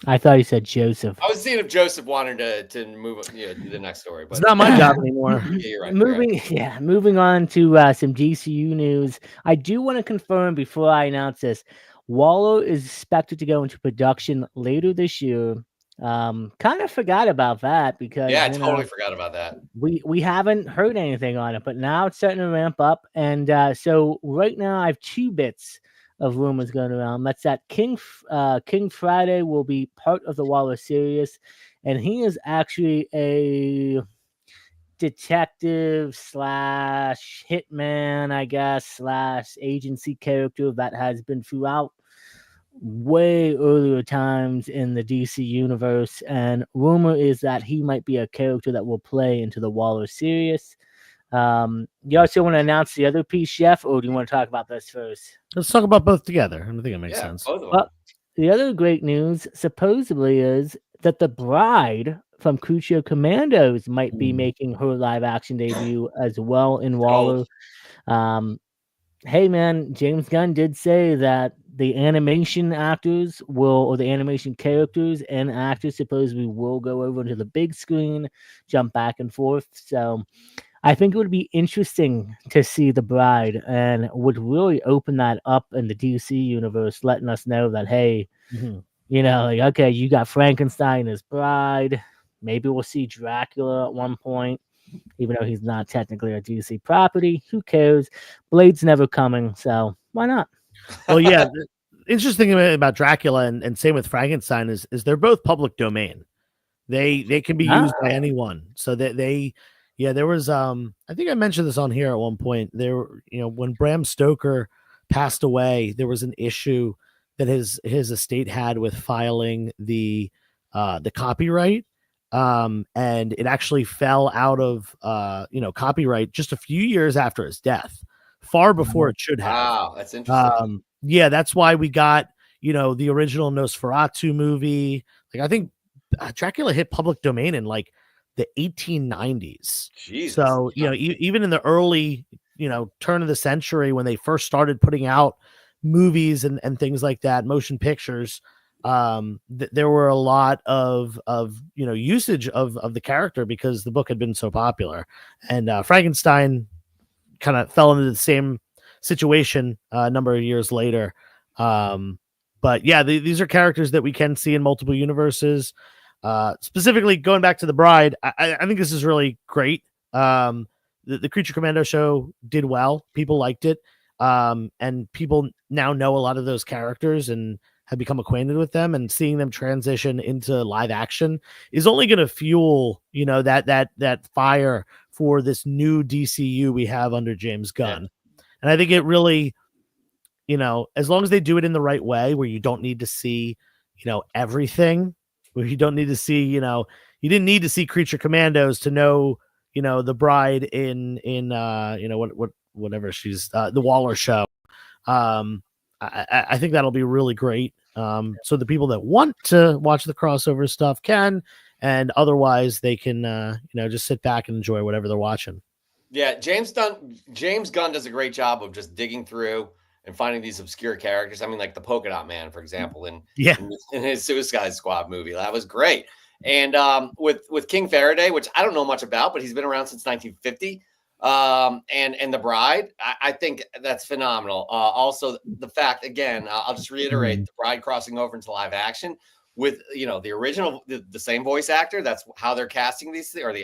E: I thought you said Joseph.
B: I was seeing if Joseph wanted to move to the next story, but
C: it's not my job anymore.
B: Yeah, you're right.
E: Moving on to some DCU news. I do want to confirm before I announce this, Waller is expected to go into production later this year. Kind of forgot about that because
B: Yeah, I totally forgot about that.
E: we haven't heard anything on it, but now it's starting to ramp up. And so right now I have 2 bits of rumors going around. That's that King Friday will be part of the Waller series, and he is actually a detective slash hitman, I guess, slash agency character that has been throughout way earlier times in the DC universe, and rumor is that he might be a character that will play into the Waller series. You also want to announce the other piece, Jeff, or do you want to talk about this first?
C: Let's talk about both together. I think it makes sense.
B: Both of them.
E: Well, the other great news supposedly is that the bride from Creature Commandos might be making her live action debut as well in Waller. Hey man, James Gunn did say that the animation actors will, or the animation characters and actors supposedly will go over to the big screen, jump back and forth. So I think it would be interesting to see the bride, and would really open that up in the DC universe, letting us know that, hey, you know, like, okay, you got Frankenstein as bride. Maybe we'll see Dracula at one point, even though he's not technically a DC property. Who cares? Blade's never coming, so why not?
C: Well, yeah. The interesting about Dracula and same with Frankenstein is they're both public domain. They can be used by anyone. So there was I think I mentioned this on here at one point. There, when Bram Stoker passed away, there was an issue that his estate had with filing the copyright. And it actually fell out of copyright just a few years after his death, far before it should have.
B: Wow, that's interesting.
C: Yeah, that's why we got the original Nosferatu movie. Like, I think Dracula hit public domain in like the 1890s.
B: Jesus.
C: So even in the early turn of the century, when they first started putting out movies and things like that, motion pictures, there were a lot of usage of the character because the book had been so popular. And Frankenstein kind of fell into the same situation a number of years later. But yeah, these are characters that we can see in multiple universes. Specifically going back to the bride, I think this is really great. The Creature Commando show did well. People liked it. And people now know a lot of those characters and have become acquainted with them, and seeing them transition into live action is only going to fuel, that fire for this new DCU we have under James Gunn. Yeah. And I think it really, as long as they do it in the right way, where you don't need to see, everything, where you don't need to see, you didn't need to see Creature Commandos to know, the bride in whatever she's, the Waller show. I think that'll be really great. So the people that want to watch the crossover stuff can, and otherwise they can, just sit back and enjoy whatever they're watching.
B: Yeah, James Gunn does a great job of just digging through and finding these obscure characters. I mean, like the Polka Dot Man, for example, in his Suicide Squad movie, that was great. And with King Faraday, which I don't know much about, but he's been around since 1950. And the bride, I think that's phenomenal. Also the fact, again, I'll just reiterate, the bride crossing over into live action with, the original, the same voice actor. That's how they're casting these, or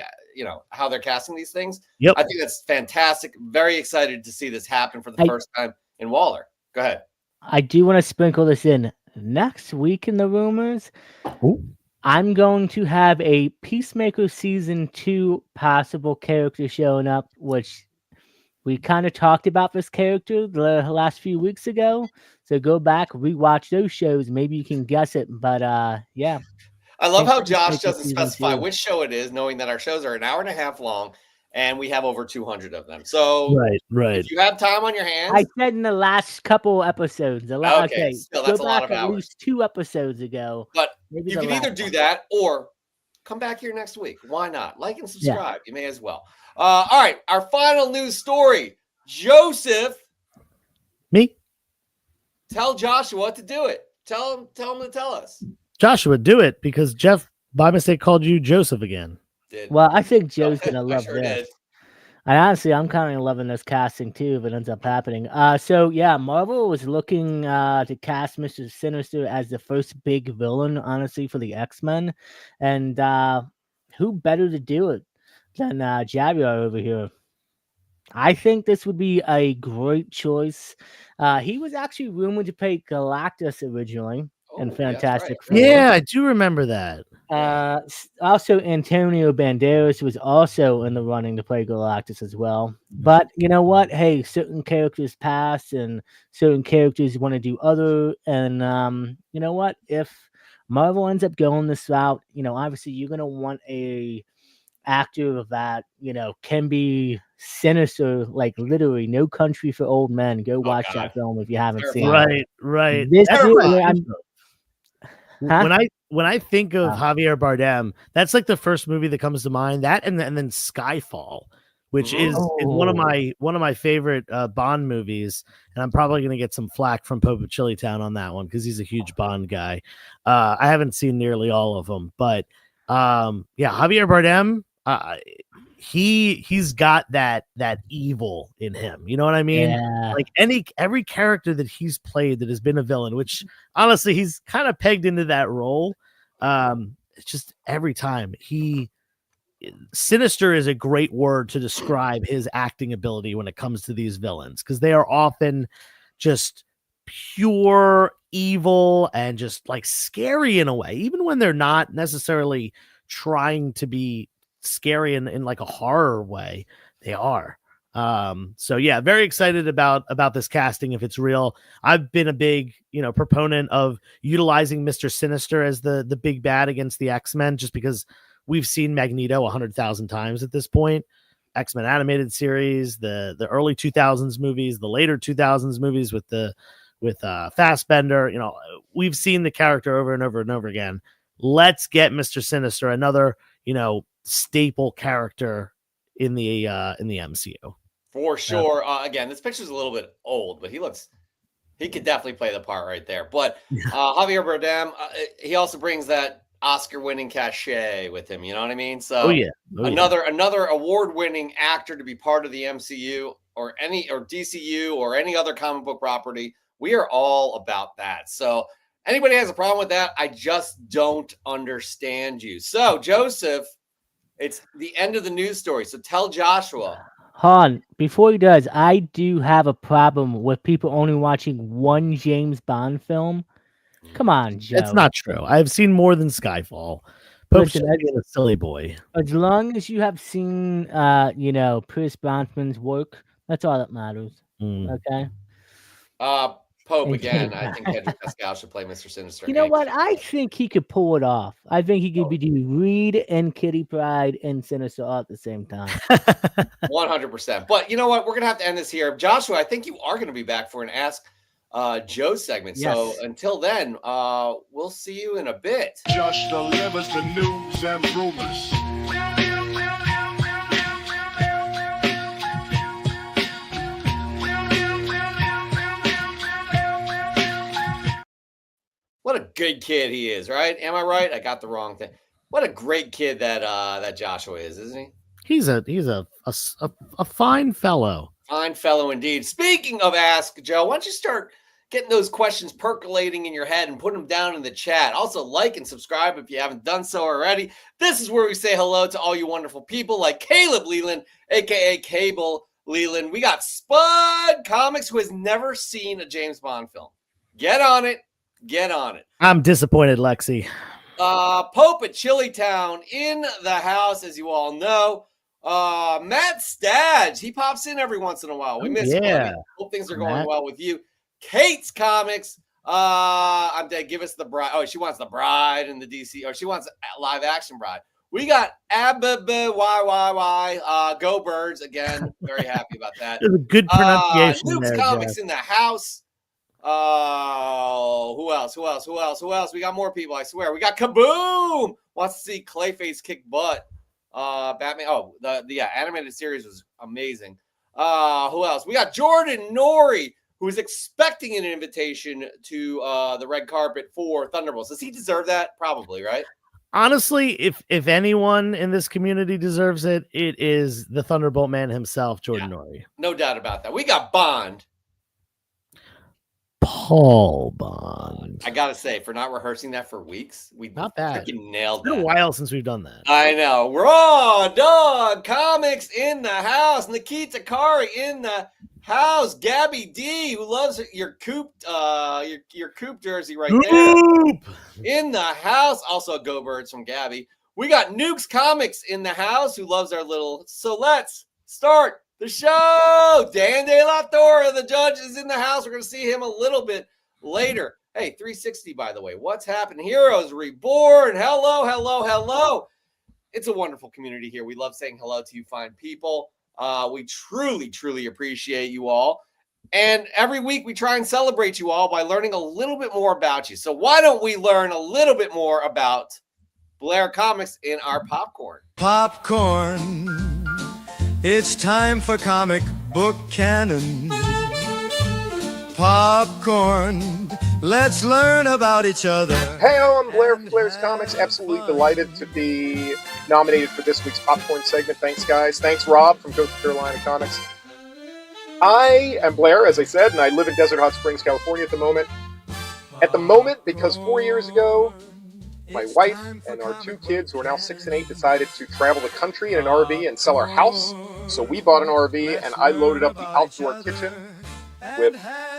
B: how they're casting these things.
C: Yep.
B: I think that's fantastic. Very excited to see this happen for the first time in Waller. Go ahead.
E: I do want to sprinkle this in next week in the rumors.
C: Ooh.
E: I'm going to have a Peacemaker season 2 possible character showing up, which we kind of talked about this character the last few weeks ago. So go back, rewatch those shows. Maybe you can guess it. But yeah.
B: I love how Josh doesn't specify which show it is, knowing that our shows are an hour and a half long and we have over 200 of them. So
C: right.
B: If you have time on your hands.
E: I said in the last couple episodes.
B: Okay, still, that's
E: go
B: a lot
E: back
B: of hours.
E: At least 2 episodes ago.
B: But you can either do that or come back here next week. Why not? Like and subscribe. You may as well. All right. Our final news story. Joseph.
C: Me?
B: Tell Joshua to do it. Tell him to tell us.
C: Joshua, do it, because Jeff by mistake called you Joseph again.
B: Did.
E: Well, I think Joe's going to love this.
B: Did.
E: And honestly, I'm kind of loving this casting too if it ends up happening. So yeah, Marvel was looking to cast Mr. Sinister as the first big villain, honestly, for the X-Men. And who better to do it than Javier over here? I think this would be a great choice. He was actually rumored to play Galactus originally in
B: Oh, yeah, that's
E: Fantastic
B: right.
E: Four.
C: Yeah, I do remember that.
E: Also, Antonio Banderas was also in the running to play Galactus as well. But you know what? Hey, certain characters pass, and certain characters want to do other. And you know what? If Marvel ends up going this route, obviously you're gonna want a actor that can be sinister, like literally No Country for Old Men. Go watch
B: God.
E: that film if you haven't seen it.
C: Right, right.
E: This
B: Terrifying.
E: Huh?
C: When I think of
E: Oh.
C: Javier Bardem, that's like the first movie that comes to mind. That and then Skyfall, which is one of my favorite Bond movies, and I'm probably gonna get some flack from Pope of Chilitown on that one because he's a huge Bond guy. I haven't seen nearly all of them, but yeah, Javier Bardem, he's got that evil in him. You know what I mean?
E: Yeah.
C: Like every character that he's played that has been a villain, which honestly he's kind of pegged into that role. It's just every time sinister is a great word to describe his acting ability when it comes to these villains, because they are often just pure evil and just like scary in a way, even when they're not necessarily trying to be scary in like a horror way. They are. So yeah, very excited about this casting if it's real. I've been a big proponent of utilizing Mr. Sinister as the big bad against the X-Men, just because we've seen Magneto 100,000 times at this point. X-Men animated series, the early 2000s movies, the later 2000s movies with Fassbender. We've seen the character over and over and over again. Let's get Mr. Sinister, another staple character in the MCU.
B: For sure. Again, this picture's a little bit old, but he could definitely play the part right there. But Javier Bardem, he also brings that Oscar-winning cachet with him. You know what I mean? So another award-winning actor to be part of the MCU or DCU or any other comic book property. We are all about that. So anybody has a problem with that, I just don't understand you. So Joseph, it's the end of the news story. So tell Joshua.
E: Han, before he does, I do have a problem with people only watching one James Bond film. Come on, Joe.
C: It's not true. I've seen more than Skyfall.
E: Listen,
C: a silly boy.
E: As long as you have seen, Pierce Brosnan's work, that's all that matters. Okay.
B: Pope again. I think Pedro Pascal should play Mr. Sinister.
E: You know what? I think he could pull it off. I think he could do Reed and Kitty Pryde and Sinister all at the same time.
B: 100%. But you know what? We're gonna have to end this here. Joshua, I think you are gonna be back for an Ask Joe segment.
E: Yes.
B: So until then, we'll see you in a bit.
D: Just delivers the news and rumors.
B: What a good kid he is, right? Am I right? I got the wrong thing. What a great kid that Joshua is, isn't he?
C: He's a fine fellow.
B: Fine fellow indeed. Speaking of Ask Joe, why don't you start getting those questions percolating in your head and put them down in the chat. Also, like and subscribe if you haven't done so already. This is where we say hello to all you wonderful people like Caleb Leland, a.k.a. Cable Leland. We got Spud Comics, who has never seen a James Bond film. Get on it. Get on it.
C: I'm disappointed, Lexi.
B: Pope at Chilitown in the house, as you all know. Matt Stadge, he pops in every once in a while. We miss him. Hope things are going well with you. Kate's Comics. I'm dead. Give us the bride. Oh, she wants the bride in the DC, or she wants a live action bride. We got Go Birds again. Very happy about that.
C: There's a good pronunciation
B: Luke's
C: there,
B: Comics
C: Jeff.
B: in the house. Who else? We got more people, I swear. We got Kaboom! Wants to see Clayface kick butt. Batman. Oh, the animated series was amazing. Who else? We got Jordan Nori, who's expecting an invitation to the red carpet for Thunderbolts. Does he deserve that? Probably, right?
C: Honestly, if anyone in this community deserves it, it is the Thunderbolt man himself, Jordan Norrie.
B: No doubt about that. We got Bond.
C: Paul Bond.
B: I gotta say, for not rehearsing that for weeks, we
C: Not bad.
B: freaking nailed
C: It's been
B: that.
C: a while since we've done that.
B: I know. Raw Dog Comics in the house. Nikita Kari in the house. Gabby D, who loves your Coop, your Coop jersey right there. In the house. Also, Go Birds from Gabby. We got Nukes Comics in the house, who loves our little. So let's start the show. Dan De La Torre, the judge, is in the house. We're going to see him a little bit later. Hey, 360, by the way. What's happened? Heroes Reborn. Hello, hello, hello. It's a wonderful community here. We love saying hello to you fine people. We truly, truly appreciate you all. And every week we try and celebrate you all by learning a little bit more about you. So why don't we learn a little bit more about Blair Comics in our popcorn?
A: Popcorn. It's time for comic book canon. Popcorn. Let's learn about each other.
G: Hey, I'm Blair from Blair's Comics. Absolutely delighted to be nominated for this week's Popcorn segment. Thanks, guys. Thanks, Rob from Coast Carolina Comics. I am Blair, as I said, and I live in Desert Hot Springs, California at the moment. At the moment, because 4 years ago, my wife and our 2 kids, who are now 6 and 8, decided to travel the country in an RV and sell our house. So we bought an RV, and I loaded up the outdoor kitchen with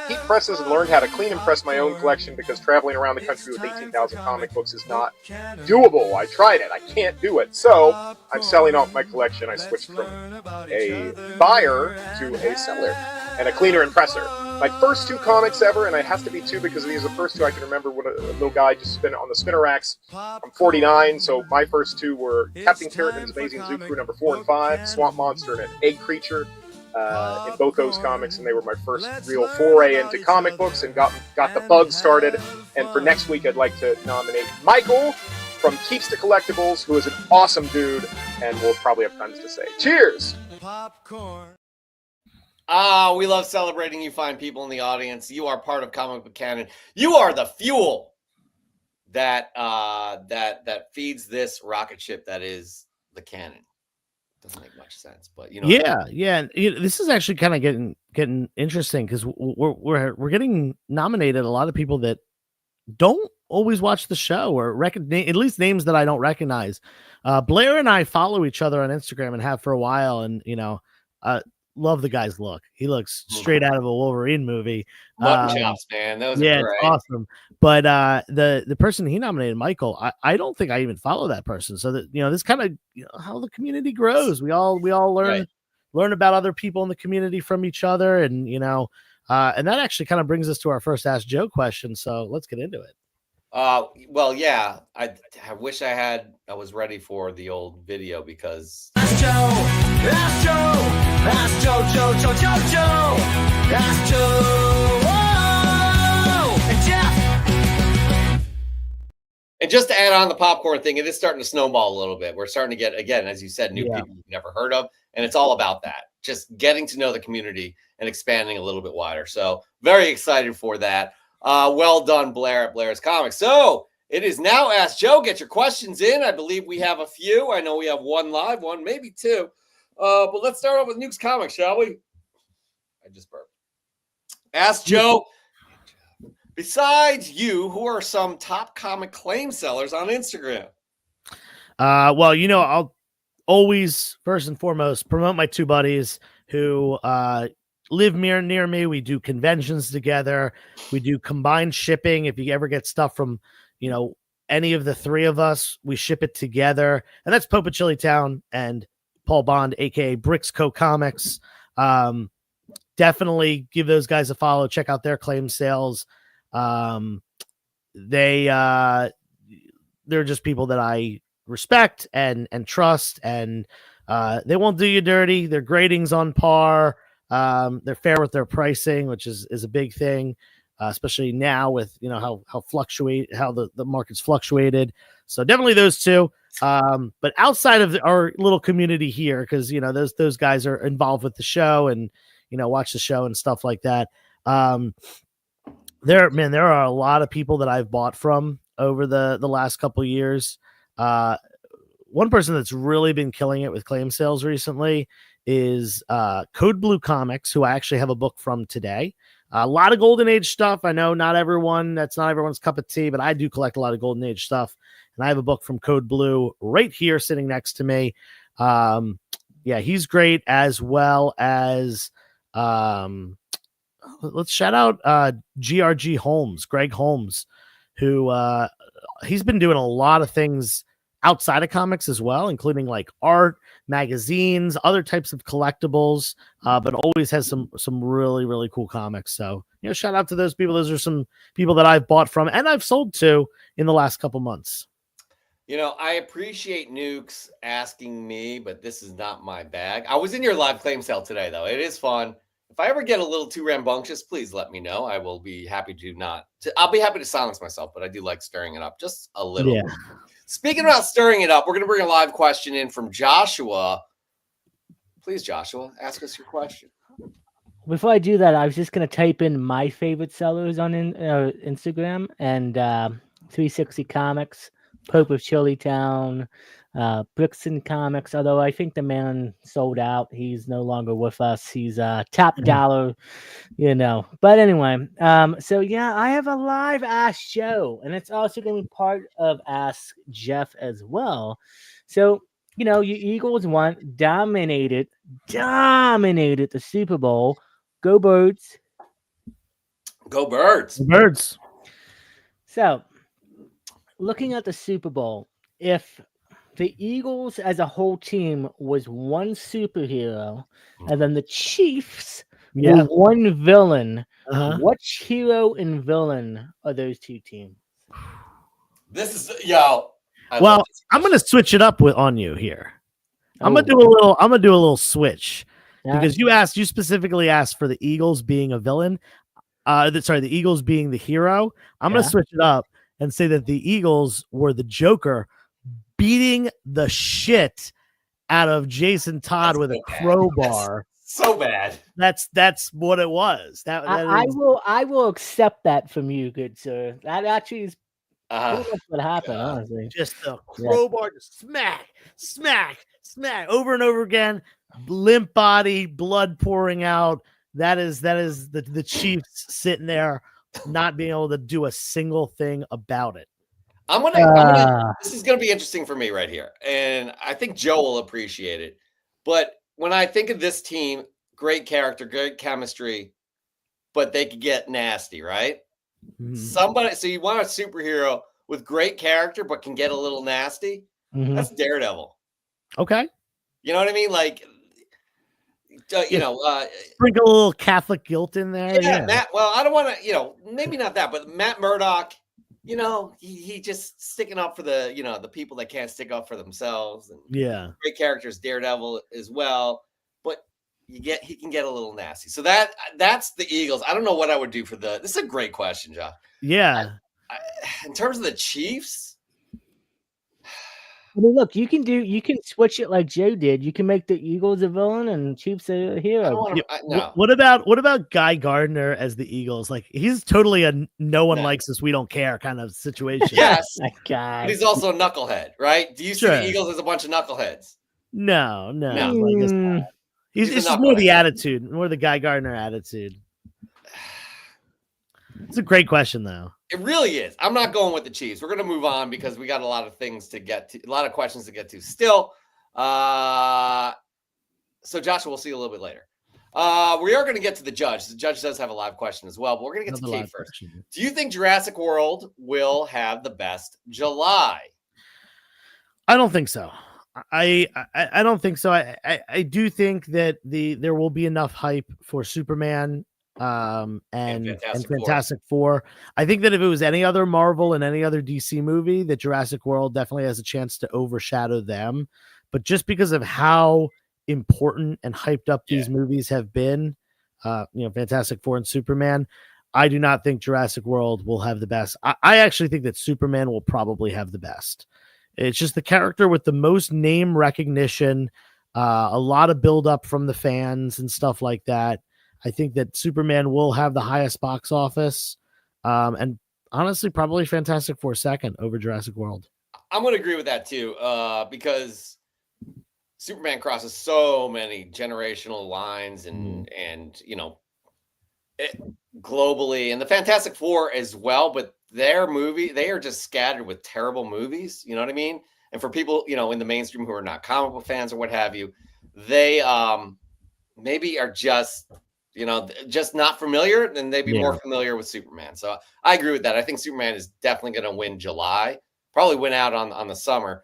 G: heat presses and learned how to clean and press my own collection, because traveling around the country with 18,000 comic books is not doable. I tried it. I can't do it. So I'm selling off my collection. I switched from a buyer to a seller and a cleaner and presser. My first 2 comics ever, and it has to be 2 because these are the first 2 I can remember when a little guy just spin on the spinner racks. I'm 49, so my first 2 were Captain Carrot and His Amazing Zoo Crew number 4 and 5, Swamp Monster and an Egg Creature. In both those comics, and they were my first real foray into comic books and got the bug started. And for next week, I'd like to nominate Michael from Keeps the Collectibles, who is an awesome dude, and we'll probably have tons to say. Cheers!
A: Popcorn.
B: We love celebrating you fine people in the audience. You are part of Comic Book Canon. You are the fuel that feeds this rocket ship that is the canon. Doesn't make much sense, but you know.
C: Yeah. This is actually kind of getting interesting, because we're getting nominated a lot of people that don't always watch the show or at least names that I don't recognize. Blair and I follow each other on Instagram and have for a while, and love the guy's look. He looks straight out of a Wolverine movie.
B: Mutton chops, man. Those are
C: great.
B: It's
C: Awesome. But the person he nominated, Michael, I don't think I even follow that person. So that this kind of how the community grows. We all learn about other people in the community from each other, and and that actually kind of brings us to our first Ask Joe question. So let's get into it.
B: Well, yeah. I wish I was ready for the old video, because
A: Ask Joe. Ask Joe. Ask Joe. Ask Joe. Whoa! And Jeff.
B: And just to add on the popcorn thing, it is starting to snowball a little bit. We're starting to get, again, as you said, new people you've never heard of. And it's all about that. Just getting to know the community and expanding a little bit wider. So very excited for that. Well done, Blair at Blair's Comics. So it is now Ask Joe. Get your questions in. I believe we have a few. I know we have 1 live, 1, maybe 2. But let's start off with Nukes Comics, shall we? I just burped. Ask Joe. Besides you, who are some top comic claim sellers on Instagram?
C: Well, I'll always, first and foremost, promote my 2 buddies who live near me. We do conventions together. We do combined shipping. If you ever get stuff from, any of the 3 of us, we ship it together. And that's Popa Chili Town and Paul Bond, aka Bricks Co Comics. Definitely give those guys a follow. Check out their claim sales. They're just people that I respect and trust, and they won't do you dirty. Their grading's on par. They're fair with their pricing, which is a big thing, especially now with how the market's fluctuated. So definitely those 2. But outside of our little community here, because those guys are involved with the show and watch the show and stuff like that. There are a lot of people that I've bought from over the last couple of years. One person that's really been killing it with claim sales recently is Code Blue Comics, who I actually have a book from today. A lot of Golden Age stuff. I know that's not everyone's cup of tea, but I do collect a lot of Golden Age stuff. And I have a book from Code Blue right here sitting next to me. Yeah, he's great, as well as let's shout out GRG Holmes, Greg Holmes, who he's been doing a lot of things outside of comics as well, including like art, magazines, other types of collectibles, but always has some really, really cool comics. So, shout out to those people. Those are some people that I've bought from and I've sold to in the last couple months.
B: I appreciate Nukes asking me, but this is not my bag. I was in your live claim sale today, though. It is fun. If I ever get a little too rambunctious, please let me know. I will be happy I'll be happy to silence myself, but I do like stirring it up just a little.
C: Yeah.
B: Speaking about stirring it up, we're going to bring a live question in from Joshua. Please, Joshua, ask us your question.
E: Before I do that, I was just going to type in my favorite sellers on Instagram, and 360 Comics, Pope of Chillytown, Brixton Comics, although I think the man sold out. He's no longer with us. He's top dollar, But anyway, so yeah, I have a live Ask Joe, and it's also going to be part of Ask Jeff as well. So, you Eagles dominated the Super Bowl. Go Birds.
B: Go Birds.
C: Birds.
E: So, looking at the Super Bowl, if the Eagles as a whole team was one superhero, and then the Chiefs were one villain, which hero and villain are those two teams?
B: This is
C: I'm gonna switch it up on you here. I'm gonna do a little switch because you specifically asked for the Eagles being a villain. The Eagles being the hero. I'm gonna switch it up and say that the Eagles were the Joker beating the shit out of Jason Todd with a crowbar.
B: So bad.
C: That's what it was.
E: I will accept that from you, good sir. That actually is pretty much what happened, honestly.
C: Just the crowbar, just smack, over and over again. Limp body, blood pouring out. That is the Chiefs sitting there, not being able to do a single thing about it.
B: This is gonna be interesting for me right here, and I think Joe will appreciate it. But when I think of this team, great character, great chemistry, but they could get nasty, right? Mm-hmm. So you want a superhero with great character, but can get a little nasty? Mm-hmm. That's Daredevil.
C: Okay.
B: You know what I mean? Like,
C: sprinkle a little Catholic guilt in there.
B: Yeah. Matt, well, I don't want to, maybe not that, but Matt Murdock, he just sticking up for the people that can't stick up for themselves. And great characters, Daredevil as well. But he can get a little nasty. So that's the Eagles. I don't know what I would do this is a great question, John.
C: Yeah.
B: In terms of the Chiefs,
E: I mean, look, you can switch it like Joe did. You can make the Eagles a villain and Chiefs a hero.
B: No.
C: What about Guy Gardner as the Eagles? Like, he's totally a no one likes us, we don't care kind of situation.
B: Yes,
E: but
B: he's also a knucklehead, right? Do you see the Eagles as a bunch of knuckleheads?
C: No. It's just more the attitude, more the Guy Gardner attitude. It's a great question, though.
B: It really is. I'm not going with the Chiefs. We're going to move on because we got a lot of things to get to, a lot of questions to get to still. So, Joshua, we'll see you a little bit later. We are going to get to the judge. The judge does have a live question as well, but we're going to get to Kate first. Question. Do you think Jurassic World will have the best July?
C: I don't think so. I don't think so. I do think that there will be enough hype for Superman and Fantastic Four. I think that if it was any other Marvel and any other DC movie, that Jurassic World definitely has a chance to overshadow them. But just because of how important and hyped up these movies have been, Fantastic Four and Superman, I do not think Jurassic World will have the best. I actually think that Superman will probably have the best. It's just the character with the most name recognition, a lot of build up from the fans and stuff like that. I think that Superman will have the highest box office, and honestly, probably Fantastic Four second over Jurassic World.
B: I'm going to agree with that too, because Superman crosses so many generational lines and globally, and the Fantastic Four as well. But their movie, they are just scattered with terrible movies. You know what I mean? And for people, in the mainstream who are not comic book fans or what have you, they maybe are just just not familiar, and they'd be more familiar with Superman. So I agree with that. I think Superman is definitely going to win July, probably win out on the summer.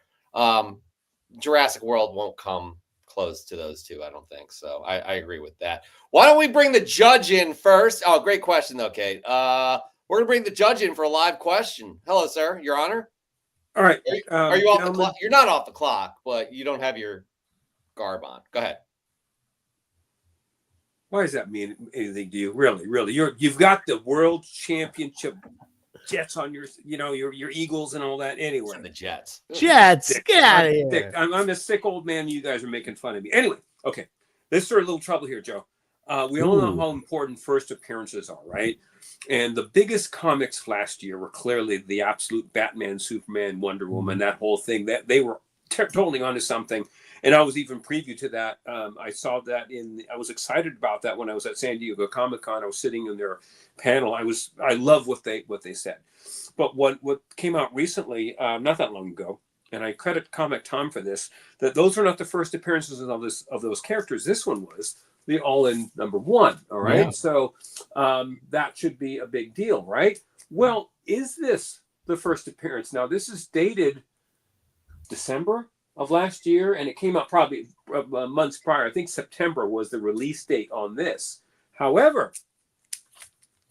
B: Jurassic World won't come close to those two, I don't think. So I agree with that. Why don't we bring the judge in first? Oh, great question though, Kate. We're going to bring the judge in for a live question. Hello, sir. Your Honor.
F: All right.
B: Are you off the clock? You're not off the clock, but you don't have your garb on. Go ahead.
F: Why does that mean anything to you? Really? You've got the world championship Jets on your, your Eagles and all that. Anyway,
B: the Jets.
C: Get out of here.
F: I'm a sick old man. You guys are making fun of me. Anyway, okay. Let's start a little trouble here, Joe. We all know how important first appearances are, right? And the biggest comics last year were clearly the absolute Batman, Superman, Wonder Woman, that whole thing. That they were totally onto something. And I was even preview to that. I saw that I was excited about that when I was at San Diego Comic-Con. I was sitting in their panel. I love what they said. But what came out recently, not that long ago, and I credit Comic Tom for this, that those are not the first appearances of those characters. This one was the all-in number one. All right. Yeah. So that should be a big deal, right? Well, is this the first appearance? Now, this is dated December of last year, and it came out probably months prior. I think September was the release date on this. However,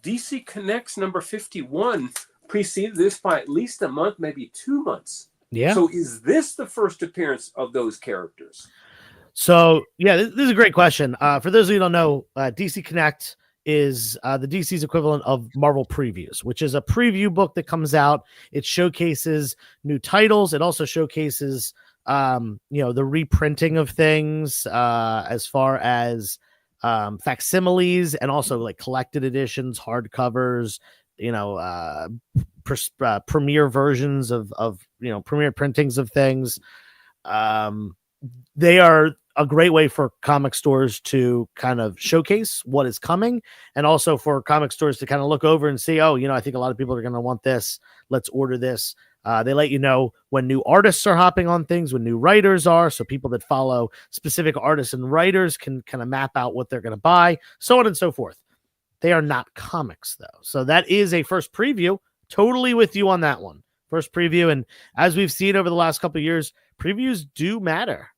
F: DC Connects number 51 preceded this by at least a month, maybe 2 months.
C: Yeah.
F: So is this the first appearance of those characters?
C: So, yeah, this is a great question. For those of you who don't know, DC Connect is the DC's equivalent of Marvel Previews, which is a preview book that comes out. It showcases new titles. It also showcases the reprinting of things as far as facsimiles and also like collected editions, hardcovers, premiere versions of premiere printings of things. They are a great way for comic stores to kind of showcase what is coming, and also for comic stores to kind of look over and see, I think a lot of people are going to want this. Let's order this. They let you know when new artists are hopping on things, when new writers are, so people that follow specific artists and writers can kind of map out what they're going to buy, so on and so forth. They are not comics, though. So that is a first preview. Totally with you on that one. First preview. And as we've seen over the last couple of years, previews do matter.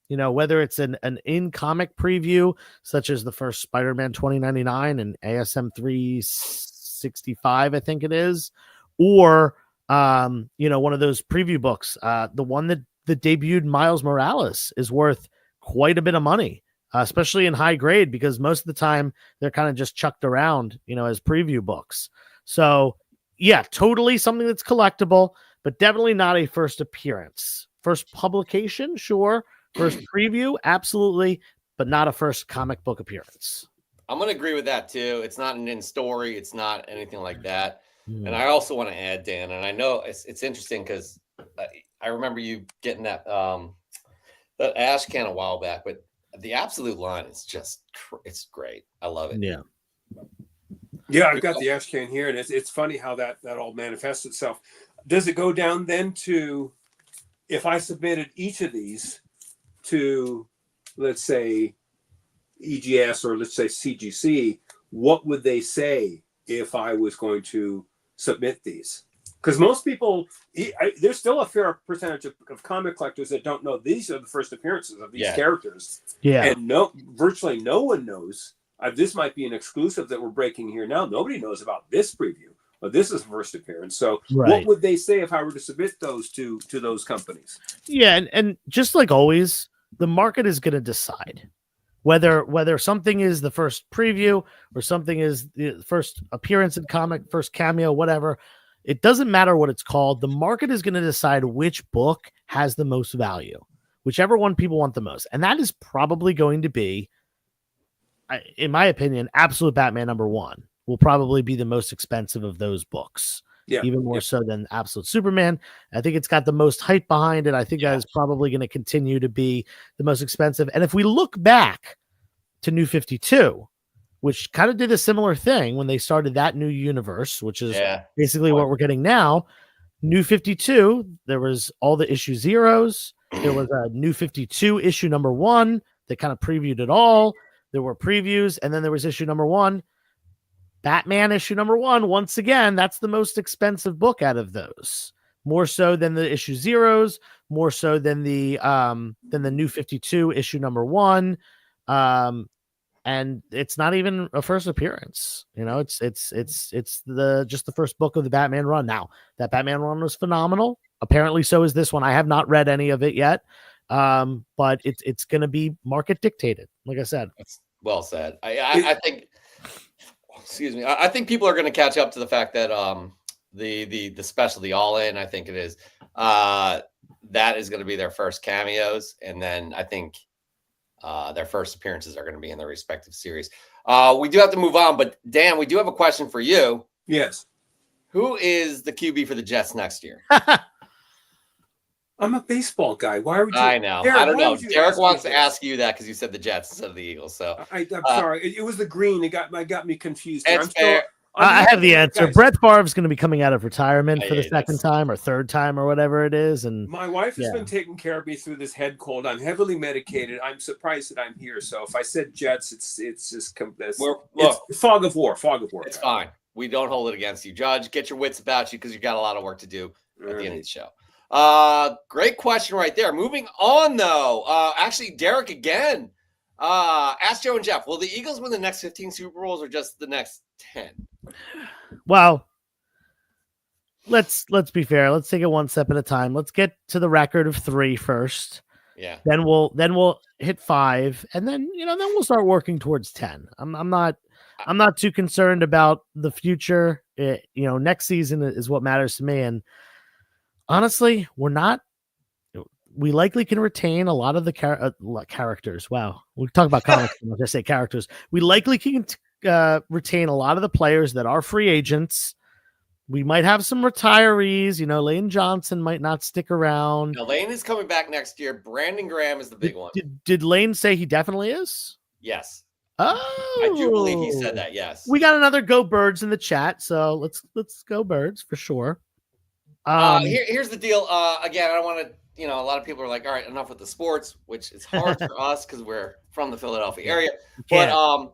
C: Whether it's an in-comic preview, such as the first Spider-Man 2099 and ASM 365, I think it is, or one of those preview books. The one that debuted Miles Morales is worth quite a bit of money, especially in high grade, because most of the time they're kind of just chucked around, as preview books. So yeah, totally something that's collectible, but definitely not a first appearance. First publication, sure. First preview, absolutely, but not a first comic book appearance.
B: I'm going to agree with that too. It's not an in-story. It's not anything like that. And I also want to add, Dan, and I know it's interesting because I remember you getting that ash can a while back, but the Absolute line is just, it's great. I love it.
C: Yeah.
F: Yeah, I've got the ash can here, and it's funny how that all manifests itself. Does it go down then to, if I submitted each of these to, let's say, EGS or let's say CGC, what would they say if I was going to submit these? Because most people, there's still a fair percentage of comic collectors that don't know these are the first appearances of these characters.
C: Yeah.
F: And virtually no one knows. This might be an exclusive that we're breaking here now. Nobody knows about this preview. But this is first appearance. So what would they say if I were to submit those to those companies?
C: Yeah, and just like always, the market is going to decide whether something is the first preview or something is the first appearance in comic, first cameo, whatever. It doesn't matter what it's called. The market is going to decide which book has the most value, whichever one people want the most. And that is probably going to be, in my opinion, Absolute Batman number 1 will probably be the most expensive of those books.
F: Yeah.
C: even more so than Absolute Superman. I think it's got the most hype behind it. I think that is probably going to continue to be the most expensive. And if we look back to New 52, which kind of did a similar thing when they started that new universe, which is basically what we're getting now. New 52, there was all the issue zeros. There was a New 52 issue number 1 that kind of previewed it all. There were previews, and then there was issue number 1. Batman issue number 1, once again, that's the most expensive book out of those. More so than the issue zeros, more so than the New 52 issue number 1. And it's not even a first appearance. You know, it's the first book of the Batman run. Now, that Batman run was phenomenal. Apparently so is this one. I have not read any of it yet. But it's going to be market dictated. Like I said,
B: that's well said. I think, excuse me. I think people are going to catch up to the fact that the special, the All In, I think it is, that is going to be their first cameos, and then I think their first appearances are going to be in their respective series. We do have to move on, but Dan, we do have a question for you.
F: Yes.
B: Who is the QB for the Jets next year?
F: I'm a baseball guy. Why would you?
B: I know.
F: Derek,
B: I don't know. Derek wants to
F: that?
B: ask you that because you said the Jets instead of the Eagles. So
F: I'm sorry. It was the green. It got me confused.
B: It's fair.
C: I have the answer.
F: Guys.
C: Brett Favre is going to be coming out of retirement for the
B: Yeah,
C: second time or third time or whatever it is. And
F: my wife has been taking care of me through this head cold. I'm heavily medicated. I'm surprised that I'm here. So if I said Jets, it's just it's fog of war.
B: It's fine. We don't hold it against you, Judge. Get your wits about you because you got a lot of work to do at the end of the show. Great question right there. Moving on though. Actually, Derek again. Ask Joe and Jeff, will the Eagles win the next 15 Super Bowls or just the next 10?
C: Well, let's be fair. Let's take it one step at a time. Let's get to the record of 3 first.
B: Yeah.
C: Then we'll hit 5, and then we'll start working towards 10. I'm not too concerned about the future. Next season is what matters to me. And honestly, we likely can retain a lot of the characters. Wow. We talk about comics. I'll just say characters. We likely can retain a lot of the players that are free agents. We might have some retirees. Lane Johnson might not stick around.
B: Now, Lane is coming back next year. Brandon Graham is the big one.
C: Did Lane say he definitely is?
B: Yes.
C: Oh,
B: I do believe he said that. Yes.
C: We got another Go Birds in the chat, so let's go Birds for sure.
B: Here's the deal. Again, I don't want to. A lot of people are like, all right, enough with the sports, which is hard for us because we're from the Philadelphia area. But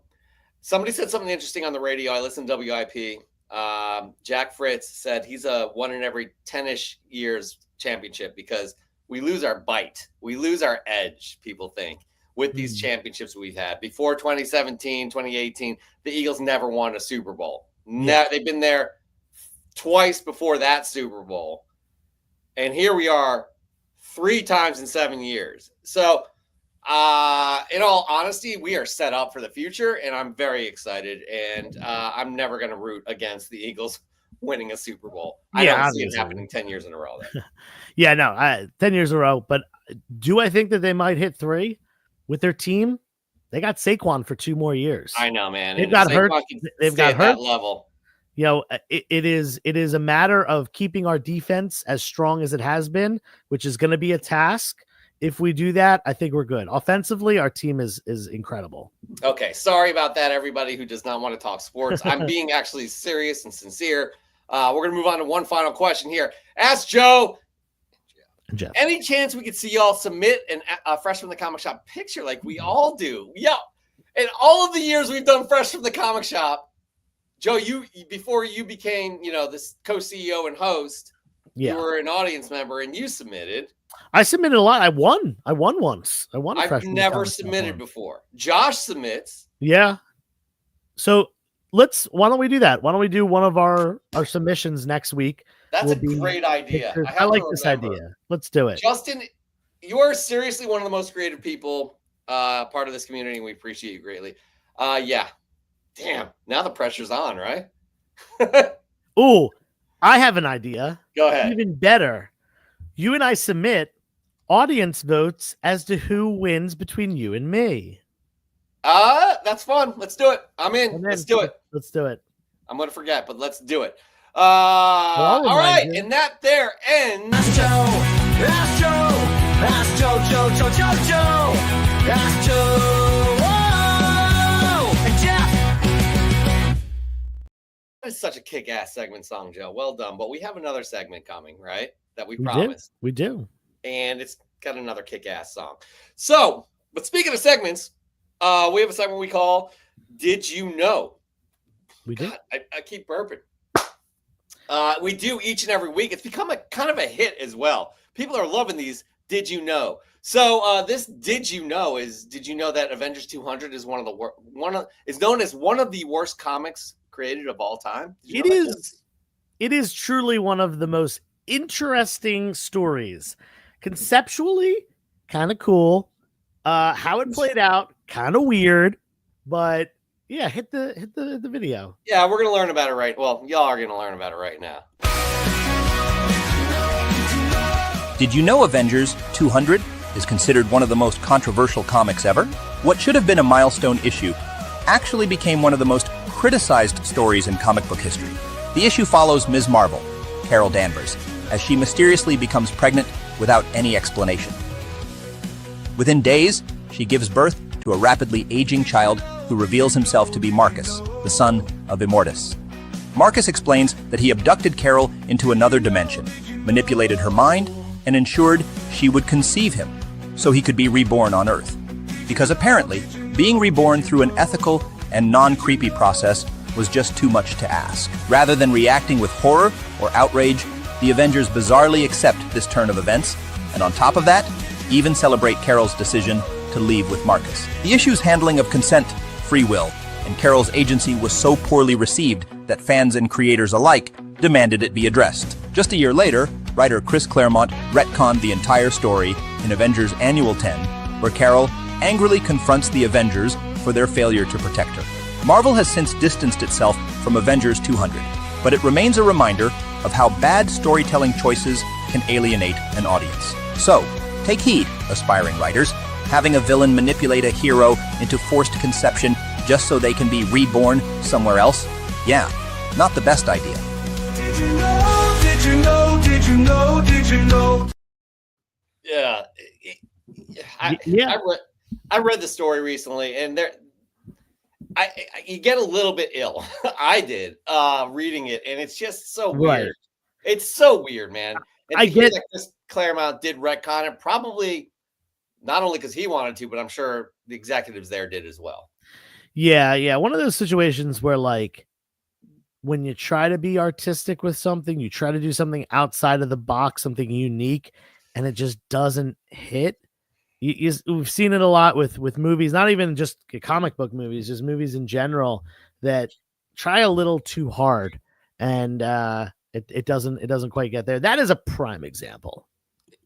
B: somebody said something interesting on the radio. I listen to WIP. Jack Fritz said he's a 1 in every 10-ish years championship because we lose our bite. We lose our edge, people think, with these championships we've had. Before 2017, 2018, the Eagles never won a Super Bowl. They've been there twice before that Super Bowl. And here we are 3 times in 7 years. So, in all honesty, we are set up for the future, and I'm very excited. And I'm never going to root against the Eagles winning a Super Bowl. I don't see it happening 10 years in a row.
C: 10 years in a row. But do I think that they might hit 3 with their team? They got Saquon for 2 more years.
B: I know, man.
C: They've got hurt. They've got hurt.
B: That level.
C: It is a matter of keeping our defense as strong as it has been, which is going to be a task. If we do that, I think we're good. Offensively, our team is incredible.
B: Okay, sorry about that, everybody who does not want to talk sports. I'm being actually serious and sincere. We're going to move on to one final question here. Ask Joe.
C: Jeff.
B: Any chance we could see y'all submit a Fresh from the Comic Shop picture like we all do? Yeah. In all of the years we've done Fresh from the Comic Shop, Joe, before you became, this co-CEO and host, you were an audience member and you submitted.
C: I submitted a lot. I won once.
B: I've never submitted before. Josh submits.
C: Yeah. So why don't we do that? Why don't we do one of our submissions next week?
B: That's a great idea.
C: I like this idea. Let's do it.
B: Justin, you are seriously one of the most creative people, part of this community, and we appreciate you greatly. Yeah. Damn, now the pressure's on, right?
C: Ooh, I have an idea.
B: Go ahead.
C: Even better. You and I submit audience votes as to who wins between you and me.
B: That's fun. Let's do it. I'm in. Let's do it.
C: Let's do it.
B: I'm going to forget, but let's do it. All right, and that there ends.
A: Ask Joe, Joe. Ask Joe. Whoa! And Jeff.
B: That is such a kick-ass segment song, Joe. Well done. But we have another segment coming, right? That we promised.
C: We do.
B: And it's got another kick-ass song. So, but speaking of segments, we have a segment we call Did You Know?
C: We do.
B: God, I keep burping. We do each and every week. It's become a kind of a hit as well. People are loving these Did You Know? So this Did You Know is, did you know that Avengers 200 is is known as one of the worst comics created of all time?
C: It is truly one of the most interesting stories. Conceptually, kind of cool. How it played out, kind of weird, but yeah, hit the video.
B: Yeah, we're gonna learn about it right. Well, y'all are gonna learn about it right now.
H: Did you know Avengers 200 is considered one of the most controversial comics ever? What should have been a milestone issue actually became one of the most criticized stories in comic book history. The issue follows Ms. Marvel, Carol Danvers, as she mysteriously becomes pregnant without any explanation. Within days, she gives birth to a rapidly aging child who reveals himself to be Marcus, the son of Immortus. Marcus explains that he abducted Carol into another dimension, manipulated her mind, and ensured she would conceive him so he could be reborn on Earth. Because apparently, being reborn through an ethical and non-creepy process was just too much to ask. Rather than reacting with horror or outrage, the Avengers bizarrely accept this turn of events, and on top of that, even celebrate Carol's decision to leave with Marcus. The issue's handling of consent, free will, and Carol's agency was so poorly received that fans and creators alike demanded it be addressed. Just a year later, writer Chris Claremont retconned the entire story in Avengers Annual 10, where Carol angrily confronts the Avengers for their failure to protect her. Marvel has since distanced itself from Avengers 200, but it remains a reminder of how bad storytelling choices can alienate an audience. So, take heed, aspiring writers. Having a villain manipulate a hero into forced conception just so they can be reborn somewhere else? Yeah, not the best idea.
A: Did you know? Did you know? Did you know? Did you know?
B: Yeah. I read the story recently, and you get a little bit ill. I did reading it, and it's just so weird.
C: Right.
B: It's so weird, man. And
C: I get
B: that Chris Claremont did retcon it, probably not only because he wanted to, but I'm sure the executives there did as well.
C: Yeah. One of those situations where, like, when you try to be artistic with something, you try to do something outside of the box, something unique, and it just doesn't hit. We've seen it a lot with movies, not even just comic book movies, just movies in general that try a little too hard, and it doesn't quite get there. That is a prime example.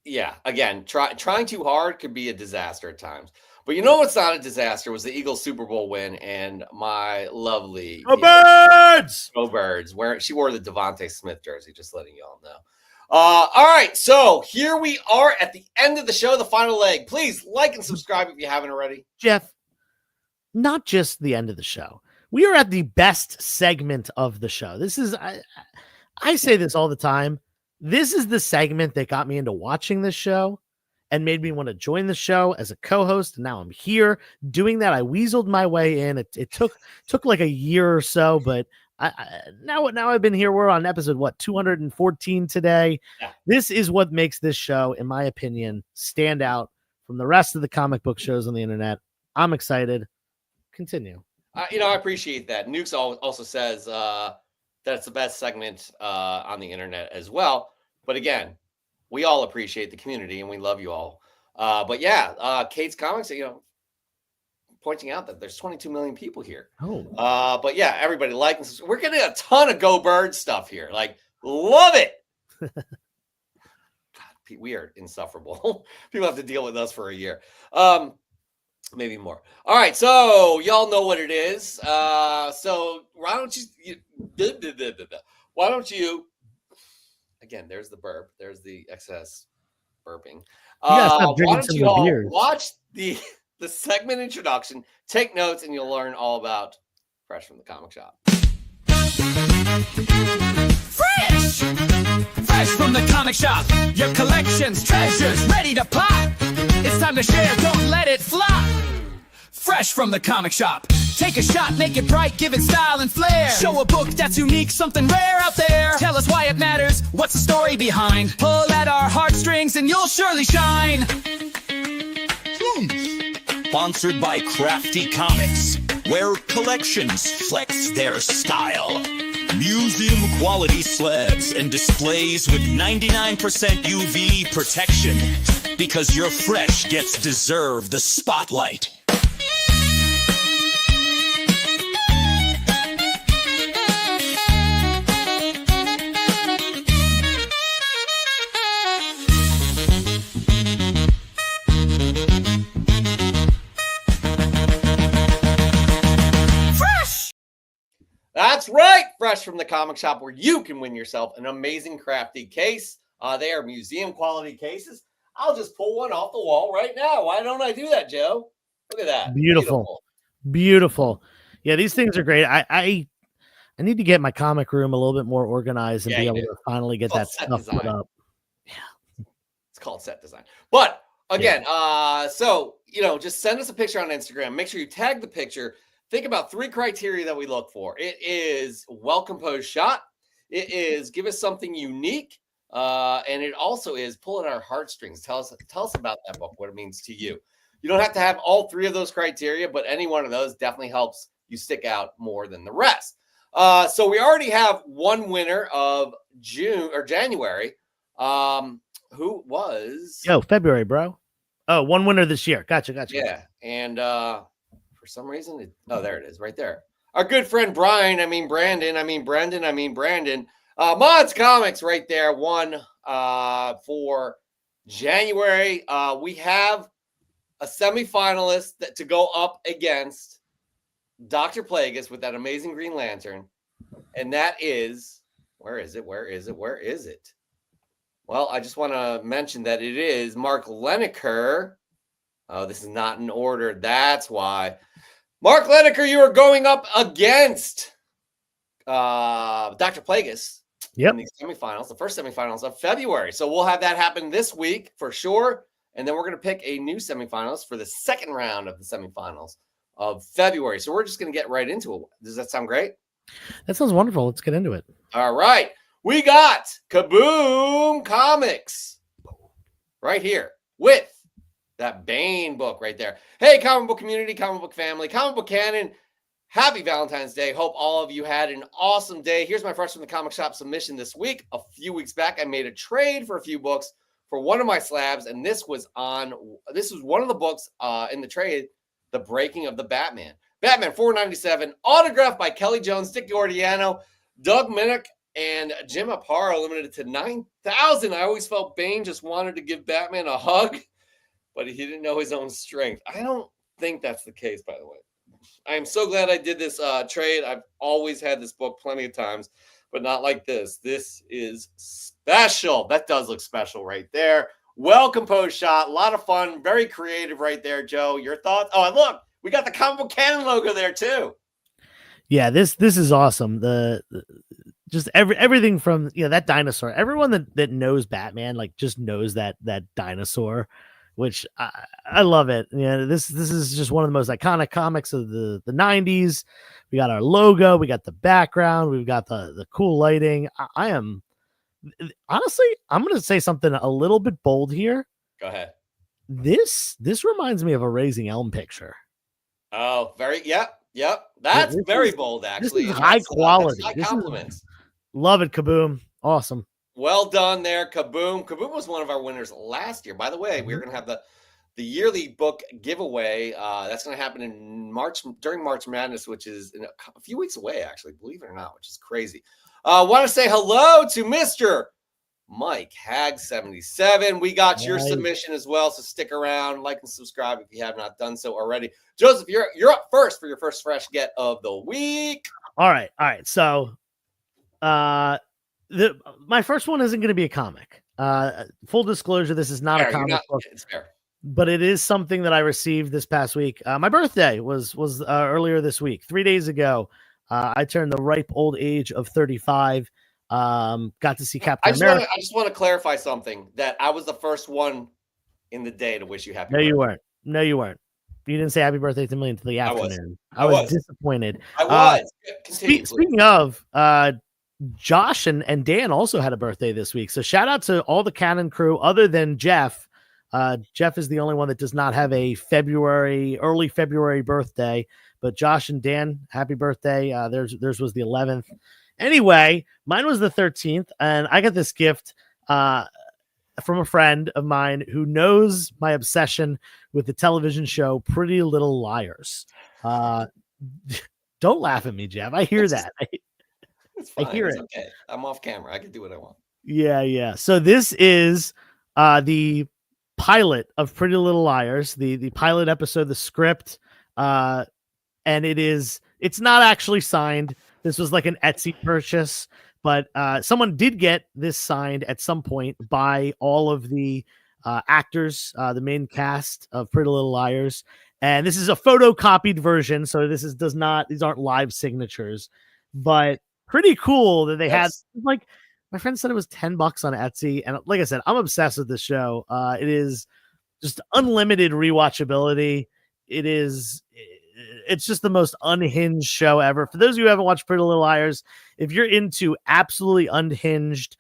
B: Yeah, again, trying too hard could be a disaster at times. But you know what's not a disaster was the Eagles Super Bowl win, and my lovely
C: Go Birds!
B: Go Birds. She wore the Devontae Smith jersey, just letting y'all know. All right, so here we are at the end of the show, the final leg. Please like and subscribe if you haven't already.
C: Jeff, not just the end of the show. We are at the best segment of the show. This is, I say this all the time. This is the segment that got me into watching this show and made me want to join the show as a co-host. And now I'm here doing that. I weaseled my way in. It took like a year or so, but now I've been here. We're on episode 214 today.
B: Yeah.
C: This is what makes this show, in my opinion, stand out from the rest of the comic book shows on the internet. I'm excited. Continue.
B: I appreciate that. Nukes also says that it's the best segment on the internet as well. But again, we all appreciate the community and we love you all. But yeah, Kate's Comics, pointing out that there's 22 million people here.
C: Oh.
B: But yeah, everybody like and subscribe. We're getting a ton of Go Bird stuff here. Like, love it. God, we are insufferable. People have to deal with us for a year. Maybe more. All right, so y'all know what it is. So why don't you again, there's the burp, there's the excess burping. Why don't you all watch the segment introduction, take notes, and you'll learn all about Fresh from the Comic Shop.
I: Fresh! Fresh from the comic shop. Your collection's treasures ready to pop. It's time to share, don't let it flop. Fresh from the comic shop. Take a shot, make it bright, give it style and flair. Show a book that's unique, something rare out there. Tell us why it matters, what's the story behind. Pull at our heartstrings and you'll surely shine.
J: Sponsored by Crafty Comics, where collections flex their style. Museum quality slabs and displays with 99% UV protection. Because your fresh gets deserved the spotlight.
B: That's right, Fresh from the comic shop, where you can win yourself an amazing crafty case. They are museum quality cases. I'll just pull one off the wall right now. Why don't I do that, Joe? Look at that.
C: Beautiful. Yeah, these things are great. I need to get my comic room a little bit more organized and be able to finally get that stuff put up. Yeah,
B: it's called set design. But again, so just send us a picture on Instagram. Make sure you tag the picture. Think about 3 criteria that we look for. It is well-composed shot. It is give us something unique. And it also is pull at our heartstrings. Tell us about that book, what it means to you. You don't have to have all 3 of those criteria, but any one of those definitely helps you stick out more than the rest. So we already have one winner of January. Who was?
C: February, bro. Oh, one winner this year. Gotcha.
B: Yeah. And for some reason, there it is right there. Our good friend Brandon. Mods Comics right there won for January. We have a semifinalist to go up against Dr. Plagueis with that amazing Green Lantern. And that is, where is it? Well, I just want to mention that it is Mark Leneker. Oh, this is not in order. That's why. Mark Leneker, you are going up against Dr. Plagueis.
C: Yep.
B: In the semifinals, the first semifinals of February. So we'll have that happen this week for sure. And then we're going to pick a new semifinalist for the second round of the semifinals of February. So we're just going to get right into it. Does that sound great?
C: That sounds wonderful. Let's get into it.
B: All right. We got Kaboom Comics right here with that Bane book right there. Hey, comic book community, comic book family, comic book canon. Happy Valentine's Day. Hope all of you had an awesome day. Here's my Fresh from the Comic Shop submission this week. A few weeks back, I made a trade for a few books for one of my slabs, and this was one of the books in the trade, The Breaking of the Batman. Batman 497, autographed by Kelly Jones, Dick Giordano, Doug Minnick, and Jim Aparo, limited to 9,000. I always felt Bane just wanted to give Batman a hug, but he didn't know his own strength. I don't think that's the case, by the way. I am so glad I did this trade. I've always had this book plenty of times, but not like this. This is special. That does look special right there. Well-composed shot. A lot of fun. Very creative right there, Joe. Your thoughts? Oh, and look, we got the Comic Book Canon logo there, too.
C: Yeah, this is awesome. Just everything from that dinosaur. Everyone that knows Batman just knows that dinosaur, which I love it. Yeah, this is just one of the most iconic comics of the 90s. We got our logo, we got the background, we've got the cool lighting. I am honestly, I'm going to say something a little bit bold here.
B: Go ahead.
C: This reminds me of a Raising Elm picture.
B: Oh, yep. That's very bold, actually.
C: This is high quality.
B: High compliments.
C: Love it, Kaboom. Awesome.
B: Well done there, Kaboom. Kaboom was one of our winners last year. By the way, we're going to have the yearly book giveaway. That's going to happen in March, during March Madness, which is in a few weeks away, actually, believe it or not, which is crazy. I want to say hello to Mr. Mike Hag 77. We got your submission as well, so stick around, like and subscribe if you have not done so already. Joseph, you're up first for your first fresh get of the week.
C: All right. So, my first one isn't going to be a comic. Full disclosure, this is not a comic book.
B: It's fair.
C: But it is something that I received this past week. My birthday was earlier this week. 3 days ago, I turned the ripe old age of 35. Got to see Captain America.
B: I just want to clarify something, that I was the first one in the day to wish you happy birthday.
C: You weren't. No, you weren't. You didn't say happy birthday to me until the afternoon.
B: I
C: was disappointed.
B: I was.
C: Speaking of, Josh and Dan also had a birthday this week. So shout out to all the Canon crew other than Jeff. Jeff is the only one that does not have a early February birthday, but Josh and Dan, happy birthday. Theirs was the 11th. Anyway, mine was the 13th, and I got this gift from a friend of mine who knows my obsession with the television show Pretty Little Liars. Don't laugh at me, Jeff. I hear that.
B: It's fine.
C: I hear it.
B: Okay. I'm off camera. I can do what I want.
C: Yeah. So this is the pilot of Pretty Little Liars, the pilot episode, the script, and it's not actually signed. This was like an Etsy purchase, but someone did get this signed at some point by all of the actors, the main cast of Pretty Little Liars. And this is a photocopied version, so these aren't live signatures, but pretty cool that they had. Like, my friend said it was $10 on Etsy, and like I said, I'm obsessed with this show. It is just unlimited rewatchability. It's just the most unhinged show ever. For those of you who haven't watched Pretty Little Liars, if you're into absolutely unhinged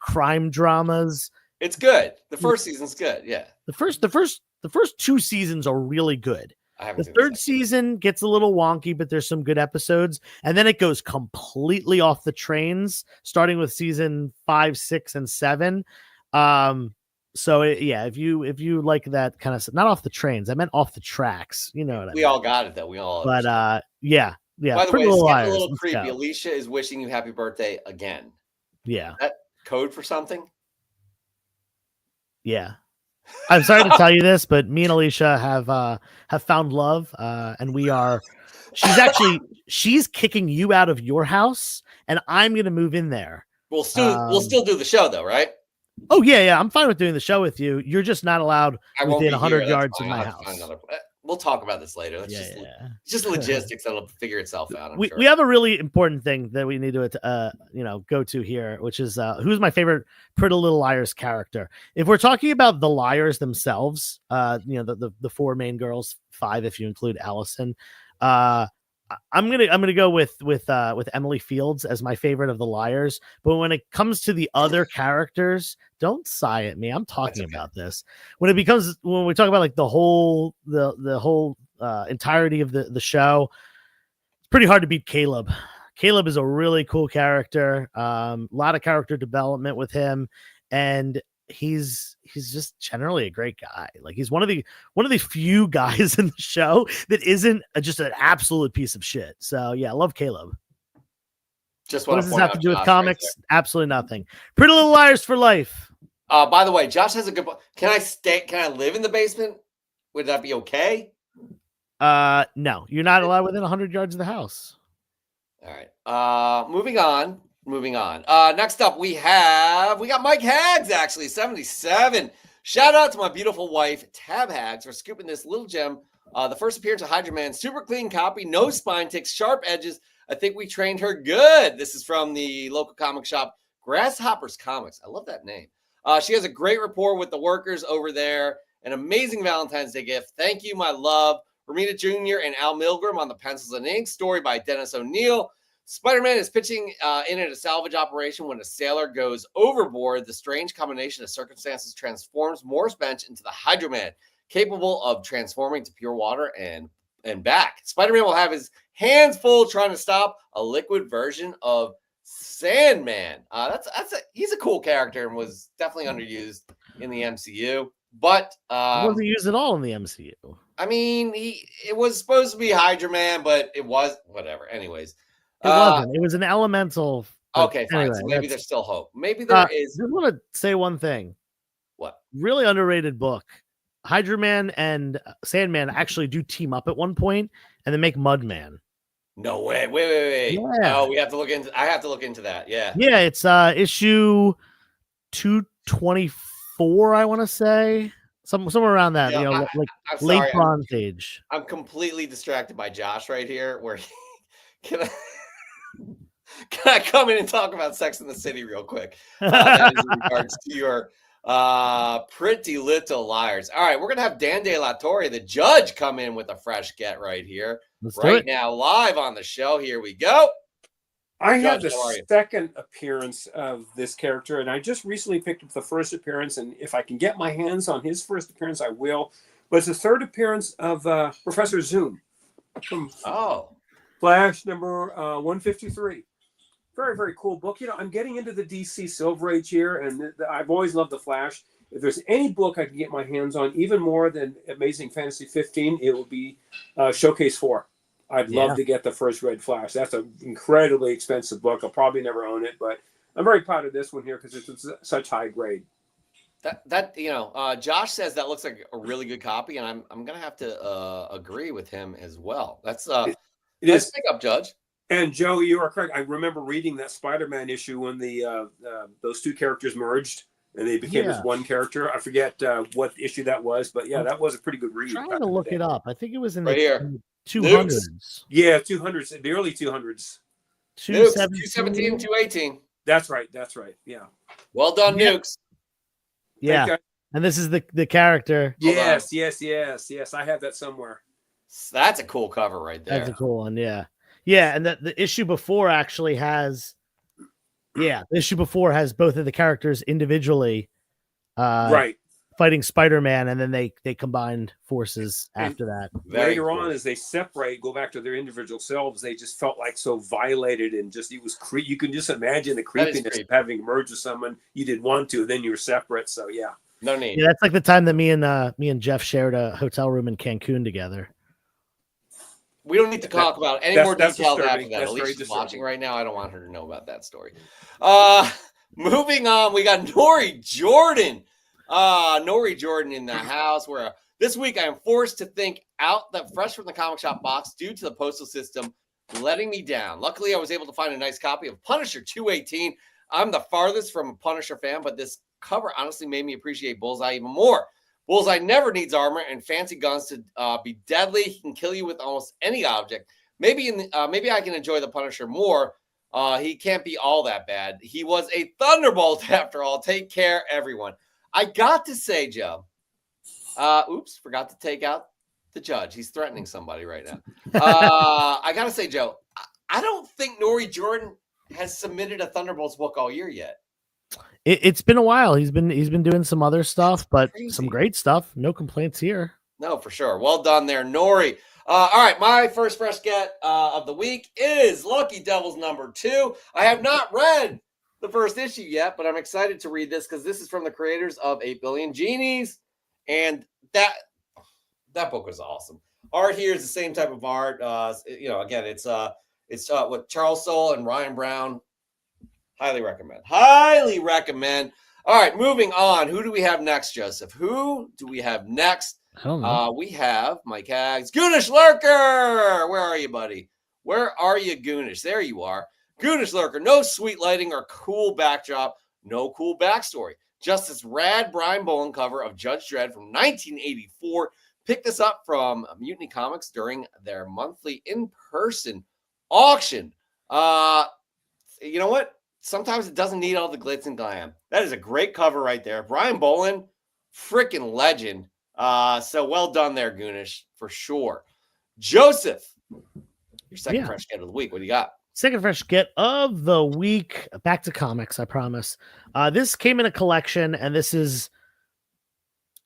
C: crime dramas,
B: it's good. The first season's good. Yeah.
C: The first 2 seasons are really good. The third season gets a little wonky, but there's some good episodes, and then it goes completely off the trains, starting with season 5, 6, and 7. So if you like that kind of stuff, not off the trains, I meant off the tracks. You know what I mean?
B: We all got it though. We all.
C: But yeah.
B: By the way, it's getting a little creepy. Alicia is wishing you happy birthday again.
C: Yeah.
B: Is that code for something?
C: Yeah. I'm sorry to tell you this, but me and Alicia have found love, and she's kicking you out of your house, and I'm gonna move in there.
B: We'll still do the show though, right?
C: Oh yeah, I'm fine with doing the show with you. You're just not allowed within 100 yards of my house.
B: We'll talk about this later. It's just logistics that'll figure itself out.
C: We have a really important thing that we need to go to here, which is who's my favorite Pretty Little Liars character. If we're talking about the liars themselves, the 4 main girls, 5 if you include Allison, I'm gonna go with Emily Fields as my favorite of the liars. But when it comes to the other characters, don't sigh at me. I'm talking about this. When we talk about like the whole entirety of the show, it's pretty hard to beat Caleb. Caleb is a really cool character. A lot of character development with him, and he's just generally a great guy. Like, he's one of the few guys in the show that isn't just an absolute piece of shit. So yeah, I love Caleb.
B: Just
C: what does this have to do with comics? Absolutely nothing. Pretty Little Liars for life.
B: By the way, Josh has a good. Can I live in the basement? Would that be okay?
C: No, you're not allowed within 100 yards of the house.
B: All right. Moving on. Next up, we got Mike Hags, actually, 77. Shout out to my beautiful wife, Tab Hags, for scooping this little gem. The first appearance of Hydra Man, super clean copy, no spine ticks, sharp edges. I think we trained her good. This is from the local comic shop, Grasshoppers Comics. I love that name. She has a great rapport with the workers over there. An amazing Valentine's Day gift. Thank you, my love. Romita Jr. and Al Milgram on the pencils and ink. Story by Dennis O'Neil. Spider-Man is pitching in at a salvage operation when a sailor goes overboard. The strange combination of circumstances transforms Morse Bench into the Hydra Man, capable of transforming to pure water and back. Spider-Man will have his hands full trying to stop a liquid version of Sandman. He's a cool character and was definitely underused in the MCU. But
C: wasn't used at all in the MCU.
B: I mean, it was supposed to be Hydra Man, but it was whatever. Anyways.
C: It wasn't. It was an elemental.
B: Okay, fine.
C: Anyway,
B: so maybe there's still hope. Maybe there is.
C: I just want to say one thing.
B: What?
C: Really underrated book. Hydra Man and Sandman actually do team up at one point, and they make Mudman.
B: No way. Wait.
C: Yeah.
B: Oh, I have to look into that. Yeah.
C: Yeah, it's issue 224, I want to say. Somewhere around that.
B: Yeah,
C: like late Bronze Age.
B: I'm completely distracted by Josh right here. Where can I? Can I come in and talk about Sex in the City real quick? That is in regards to your Pretty Little Liars. All right, we're going to have Dan De La Torre, the judge, come in with a fresh get right here.
C: Let's do
B: right
C: it.
B: now, live on the show. Here we go.
F: I
B: Judge,
F: had
B: how are
F: the
B: you?
F: second appearance of this character, and I just recently picked up the first appearance. And if I can get my hands on his first appearance, I will. But it's the third appearance of Professor Zoom from Flash number 153. Very, very cool book. You know, I'm getting into the DC Silver Age here, and I've always loved the Flash. If there's any book I can get my hands on, even more than Amazing Fantasy 15, it will be Showcase 4. I'd love to get the first Red Flash. That's an incredibly expensive book. I'll probably never own it, but I'm very proud of this one here because it's such high grade.
B: Josh says that looks like a really good copy, and I'm gonna have to agree with him as well. That's
F: it
B: nice
F: is.
B: pickup, Judge.
F: And Joe, you are correct. I remember reading that Spider-Man issue when the those two characters merged and they became this one character. I forget what issue that was, but yeah, that was a pretty good read.
C: Trying to look it up. I think it was in
B: right
C: the
B: here.
C: 200s.
F: Yeah, 200s, the early 200s.
B: 217, 218.
F: That's right. That's right. Yeah.
B: Well done, Nukes.
C: Yeah. And this is the character.
F: Yes. I have that somewhere.
B: That's a cool cover right there.
C: That's a cool one. Yeah. Yeah. And the issue before actually has, the issue before has both of the characters individually
F: right,
C: fighting Spider-Man, and then they combined forces after that.
F: Later on, as they separate, go back to their individual selves, they just felt like so violated, and just it was you can just imagine the creepiness of having merged with someone you didn't want to, and then you were separate. So yeah,
B: no need.
C: Yeah, that's like the time that me and Jeff shared a hotel room in Cancun together.
B: We don't need to talk about any more details
F: disturbing.
B: after that.
F: That's
B: Alicia's watching right now. I don't want her to know about that story. Moving on, we got Nori Jordan. Nori Jordan in the house, where this week I am forced to think out the Fresh from the Comic Shop box due to the postal system letting me down. Luckily, I was able to find a nice copy of Punisher 218. I'm the farthest from a Punisher fan, but this cover honestly made me appreciate Bullseye even more. Bullseye never needs armor and fancy guns to be deadly. He can kill you with almost any object. Maybe I can enjoy the Punisher more. He can't be all that bad. He was a thunderbolt after all. Take care, everyone. I got to say, Joe. Forgot to take out the judge. He's threatening somebody right now. I got to say, Joe, I don't think Nori Jordan has submitted a Thunderbolts book all year yet.
C: It's been a while. He's been doing some other stuff, but some great stuff. No complaints here.
B: No, for sure. Well done there, Nori. All right, my first fresh get of the week is Lucky Devils number 2. I have not read the first issue yet, but I'm excited to read this because this is from the creators of 8 Billion Genies, and that book was awesome. Art here is the same type of art. Again, it's with Charles Soule and Ryan Brown. Highly recommend. All right, moving on. Who do we have next, Joseph? Who do we have next?
C: I don't know.
B: We have Mike Hags. Goonish Lurker! Where are you, buddy? Where are you, Goonish? There you are. Goonish Lurker. No sweet lighting or cool backdrop. No cool backstory. Just this rad Brian Boland cover of Judge Dredd from 1984. Picked this up from Mutiny Comics during their monthly in-person auction. You know what? Sometimes it doesn't need all the glitz and glam. That is a great cover right there. Brian Boland, freaking legend. So well done there, Goonish, for sure. Joseph, your second fresh get of the week. What do you got?
C: Second fresh get of the week. Back to comics, I promise. This came in a collection, and this is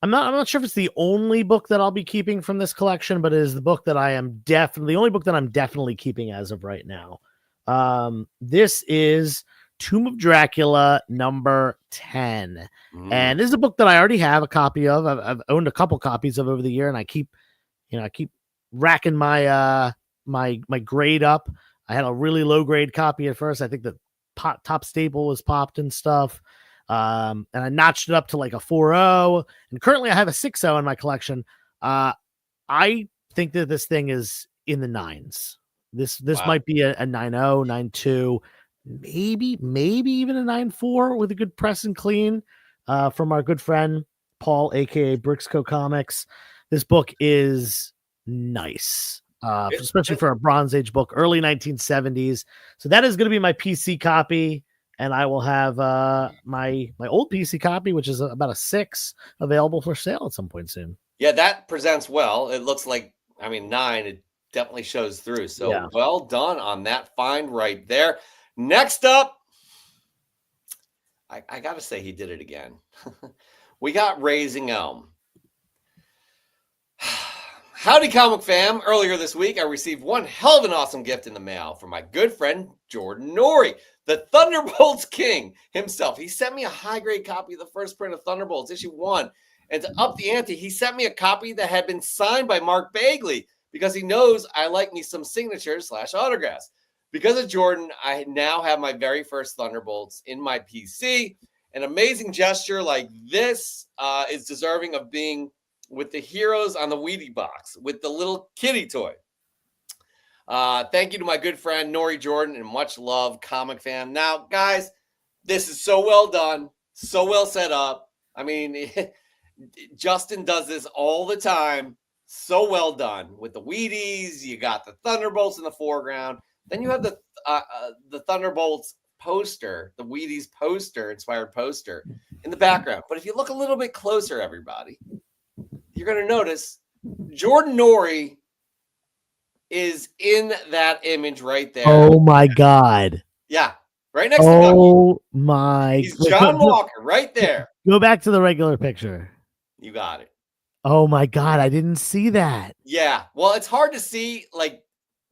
C: I'm not sure if it's the only book that I'll be keeping from this collection, but it is the book that I am the only book that I'm definitely keeping as of right now. This is Tomb of Dracula number 10. And this is a book that I already have a copy of. I've owned a couple copies of over the year, and I keep racking my my grade up. I had a really low grade copy at first. I think the top staple was popped and stuff. And I notched it up to like a 4.0, and currently I have a 6.0 in my collection. I think that this thing is in the 9s. This might be a 9.0, 9.2, maybe even a 9.4 with a good press and clean from our good friend Paul, aka Brixco Comics. This book is nice. especially for a Bronze Age book, early 1970s. So that is going to be my PC copy. And I will have my old PC copy, which is about a 6, available for sale at some point soon.
B: Yeah, that presents well. It looks like, 9, it definitely shows through. So
C: Yeah.
B: well done on that find right there. Next up, I got to say he did it again. We got Raising Elm. Howdy, comic fam. Earlier this week, I received one hell of an awesome gift in the mail from my good friend, Jordan Norrie, the Thunderbolts King himself. He sent me a high-grade copy of the first print of Thunderbolts, issue 1. And to up the ante, he sent me a copy that had been signed by Mark Bagley because he knows I like me some signatures / autographs. Because of Jordan, I now have my very first Thunderbolts in my PC. An amazing gesture like this is deserving of being with the heroes on the Wheatie box with the little kitty toy. Thank you to my good friend Norrie Jordan, and much love, comic fan. Now, guys, this is so well done, so well set up. Justin does this all the time. So well done with the Wheaties. You got the Thunderbolts in the foreground. Then you have the Thunderbolts poster, the Wheaties poster, inspired poster in the background. But if you look a little bit closer, everybody, you're going to notice Jordan Norrie is in that image right there.
C: Oh my God.
B: Yeah. Right next to
C: Oh my.
B: He's John Walker right there.
C: Go back to the regular picture.
B: You got it.
C: Oh my God. I didn't see that.
B: Yeah. Well, it's hard to see like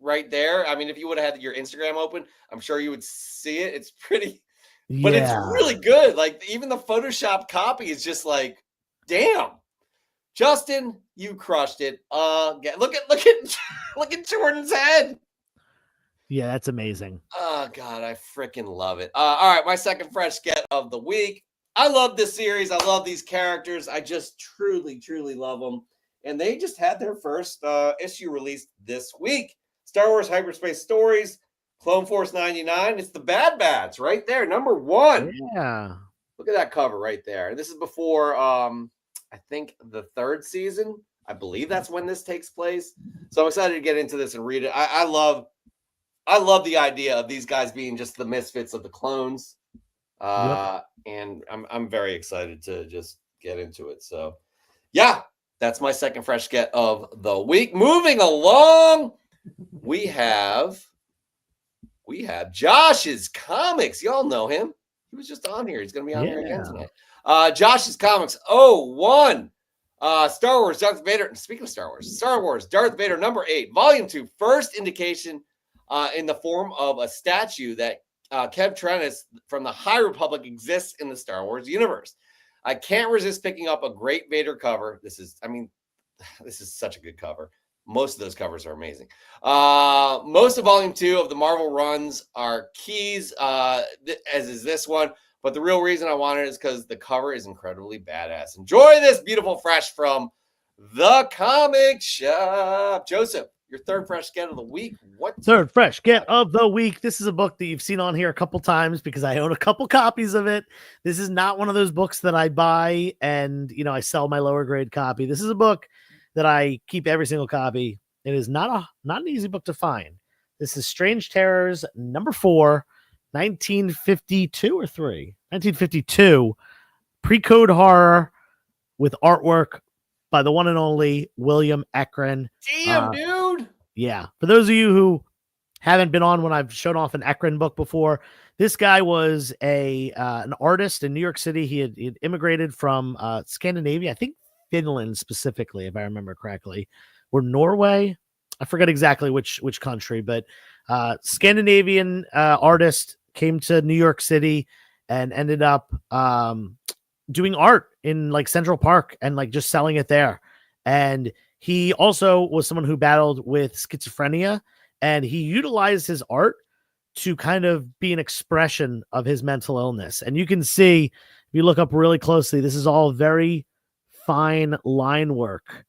B: right there. If you would have had your Instagram open, I'm sure you would see it. It's pretty, but it's really good. Like even the Photoshop copy is just like, damn. Justin, you crushed it. Look at Jordan's head.
C: Yeah, that's amazing.
B: Oh God, I freaking love it. All right, my second fresh get of the week. I love this series. I love these characters. I just truly, truly love them. And they just had their first issue released this week. Star Wars Hyperspace Stories, Clone Force 99. It's the Bad Batch right there, number 1.
C: Yeah.
B: Look at that cover right there. This is before I think the 3rd season. I believe that's when this takes place. So I'm excited to get into this and read it. I love the idea of these guys being just the misfits of the clones. And I'm very excited to just get into it. So yeah, that's my second fresh get of the week. Moving along, we have Josh's Comics. Y'all know him. He was just on here. He's going to be on here again tonight. Josh's Comics 01. Star Wars Darth Vader. Speaking of Star Wars Darth Vader number 8, volume 2. First indication in the form of a statue that Kev Trennis from the High Republic exists in the Star Wars universe. I can't resist picking up a great Vader cover. This is such a good cover. Most of those covers are amazing. Most of volume 2 of the Marvel runs are keys, as is this one. But the real reason I wanted it is because the cover is incredibly badass. Enjoy this beautiful fresh from the comic shop. Joseph, your third fresh get of the week. What?
C: Third fresh get of the week. This is a book that you've seen on here a couple times because I own a couple copies of it. This is not one of those books that I buy and, I sell my lower grade copy. This is a book that I keep every single copy. It is not an easy book to find. This is Strange Terrors number 4, 1952 or 3? 1952, pre-code horror with artwork by the one and only William Ekren.
B: Damn, dude.
C: Yeah. For those of you who haven't been on when I've shown off an Ekren book before, this guy was an artist in New York City. He had immigrated from Scandinavia, I think Finland specifically, if I remember correctly, or Norway. I forget exactly which country, but Scandinavian artist came to New York City and ended up doing art in like Central Park and like just selling it there. And he also was someone who battled with schizophrenia, and he utilized his art to kind of be an expression of his mental illness. And you can see, if you look up really closely, this is all very fine line work.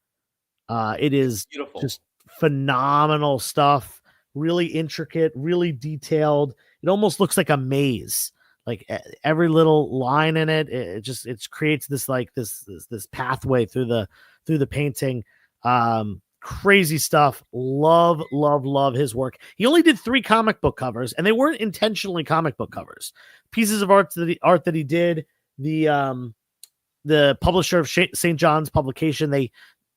C: It is
B: beautiful,
C: just phenomenal stuff, really intricate, really detailed. It almost looks like a maze. Like every little line in it, it creates this like this pathway through the painting. Crazy stuff. Love, love, love his work. He only did 3 comic book covers, and they weren't intentionally comic book covers. Pieces of art that he did. The publisher of St. John's Publication, they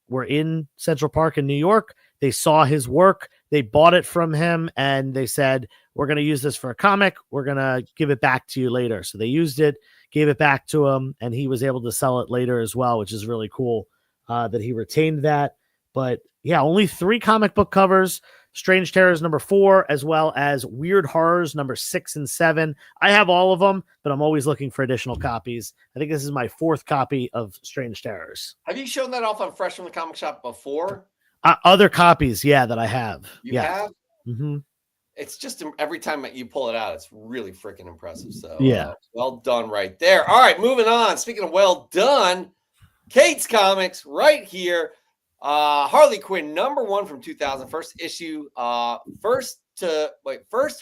C: were in Central Park in New York. They saw his work. They bought it from him, and they said, we're going to use this for a comic. We're going to give it back to you later. So they used it, gave it back to him, and he was able to sell it later as well, which is really cool that he retained that. But yeah, only 3 comic book covers. Strange Terrors number 4, as well as Weird Horrors number 6 and 7. I have all of them, but I'm always looking for additional copies. I think this is my 4th copy of Strange Terrors.
B: Have you shown that off on Fresh from the Comic Shop before?
C: Other copies, yeah, that I have.
B: You have?
C: Mm-hmm.
B: It's just every time you pull it out, it's really freaking impressive. So
C: yeah,
B: well done right there. All right, moving on. Speaking of well done, Kate's Comics right here. Harley Quinn number 1 from 2000, first issue, first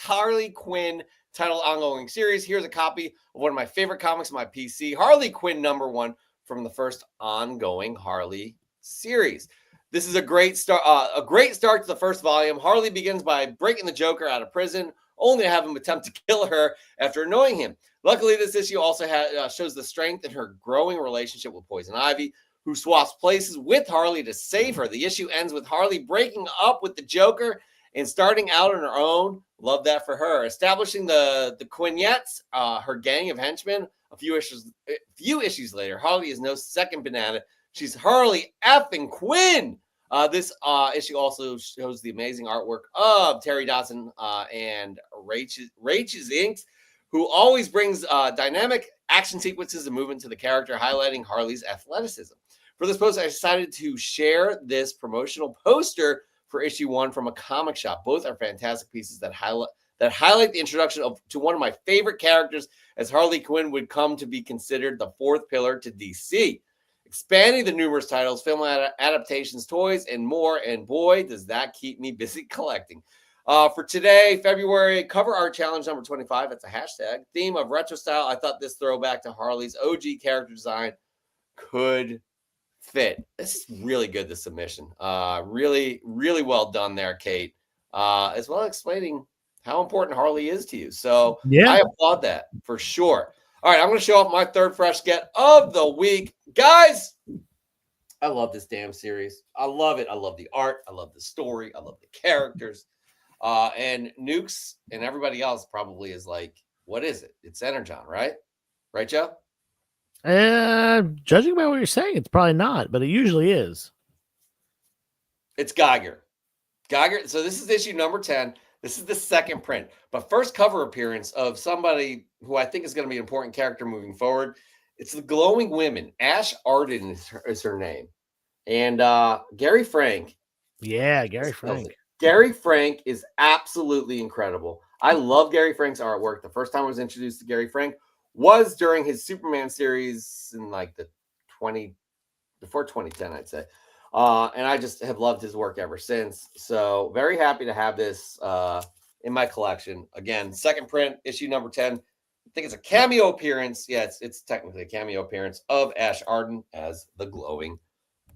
B: Harley Quinn titled ongoing series. Here's a copy of one of my favorite comics on my PC, Harley Quinn number 1 from the first ongoing Harley series. This is a great start to the first volume. Harley begins by breaking the Joker out of prison, only to have him attempt to kill her after annoying him. Luckily, this issue also shows the strength in her growing relationship with Poison Ivy, who swaps places with Harley to save her. The issue ends with Harley breaking up with the Joker and starting out on her own. Love that for her. Establishing the Quinnettes, her gang of henchmen. A few issues later, Harley is no second banana. She's Harley effing Quinn. This issue also shows the amazing artwork of Terry Dodson and Rach's Inks, who always brings dynamic action sequences and movement to the character, highlighting Harley's athleticism. For this post, I decided to share this promotional poster for issue 1 from a comic shop. Both are fantastic pieces that highlight the introduction to one of my favorite characters, as Harley Quinn would come to be considered the 4th pillar to DC, expanding the numerous titles, film adaptations, toys, and more. And boy, does that keep me busy collecting. For today, February, cover art challenge number 25. That's a hashtag. Theme of retro style. I thought this throwback to Harley's OG character design could fit. This is really good, the submission. Really, really well done there, Kate. As well as explaining how important Harley is to you. So yeah, I applaud that for sure. All right, I'm going to show off my 3rd fresh get of the week. Guys, I love this damn series. I love it. I love the art. I love the story. I love the characters. And Nukes and everybody else probably is like, what is it? It's Energon, right? Right, Joe?
C: Judging by what you're saying, it's probably not, but it usually is.
B: It's Geiger. So this is issue number 10. This is the 2nd print, but first cover appearance of somebody who I think is going to be an important character moving forward. It's the Glowing Women. Ash Arden is her name. And Gary Frank.
C: Yeah, Gary Frank.
B: Gary Frank is absolutely incredible. I love Gary Frank's artwork. The first time I was introduced to Gary Frank was during his Superman series in like before 2010, I'd say. And I just have loved his work ever since. So very happy to have this in my collection. Again, 2nd print, issue number 10. I think it's a cameo appearance. Yeah, it's technically a cameo appearance of Ash Arden as the Glowing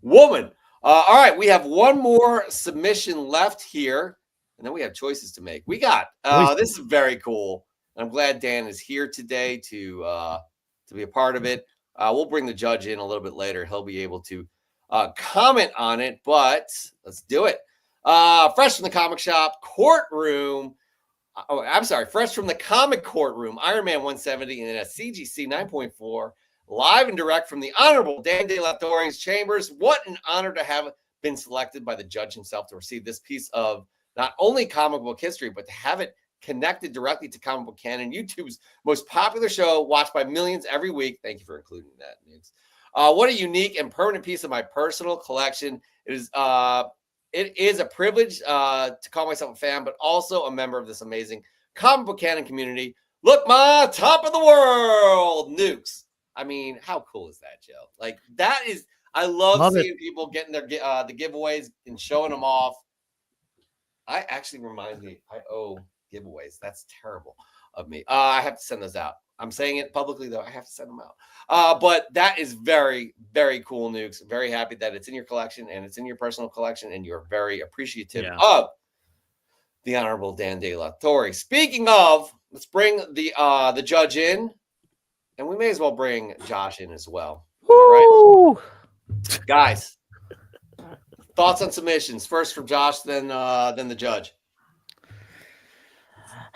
B: Woman. All right, we have one more submission left here, and then we have choices to make. We got this is very cool. I'm glad Dan is here today to be a part of it. We'll bring the judge in a little bit later. He'll be able to comment on it, but let's do it. Fresh from the comic shop courtroom. Fresh from the comic courtroom. Iron Man 170 and a CGC 9.4. Live and direct from the Honorable Dan De La Torre's chambers. What an honor to have been selected by the judge himself to receive this piece of not only comic book history, but to have it connected directly to Comic Book Canon, YouTube's most popular show, watched by millions every week. Thank you for including that, Nukes. What a unique and permanent piece of my personal collection. It is a privilege to call myself a fan, but also a member of this amazing Comic Book Canon community. Look, my top of the world, Nukes. I mean, how cool is that, Joe? Like, that is, I love seeing people getting their the giveaways and showing them off. I actually remind me, I owe giveaways. That's terrible. of me. I have to send those out. I'm saying it publicly, though. I have to send them out. But that is very, very cool, Nukes. Very happy that it's in your collection and it's in your personal collection, and you're very appreciative of the Honorable Dan De La Torre. Speaking of, let's bring the judge in, and we may as well bring Josh in as well. All right, guys. Thoughts on submissions? First from Josh, then the judge.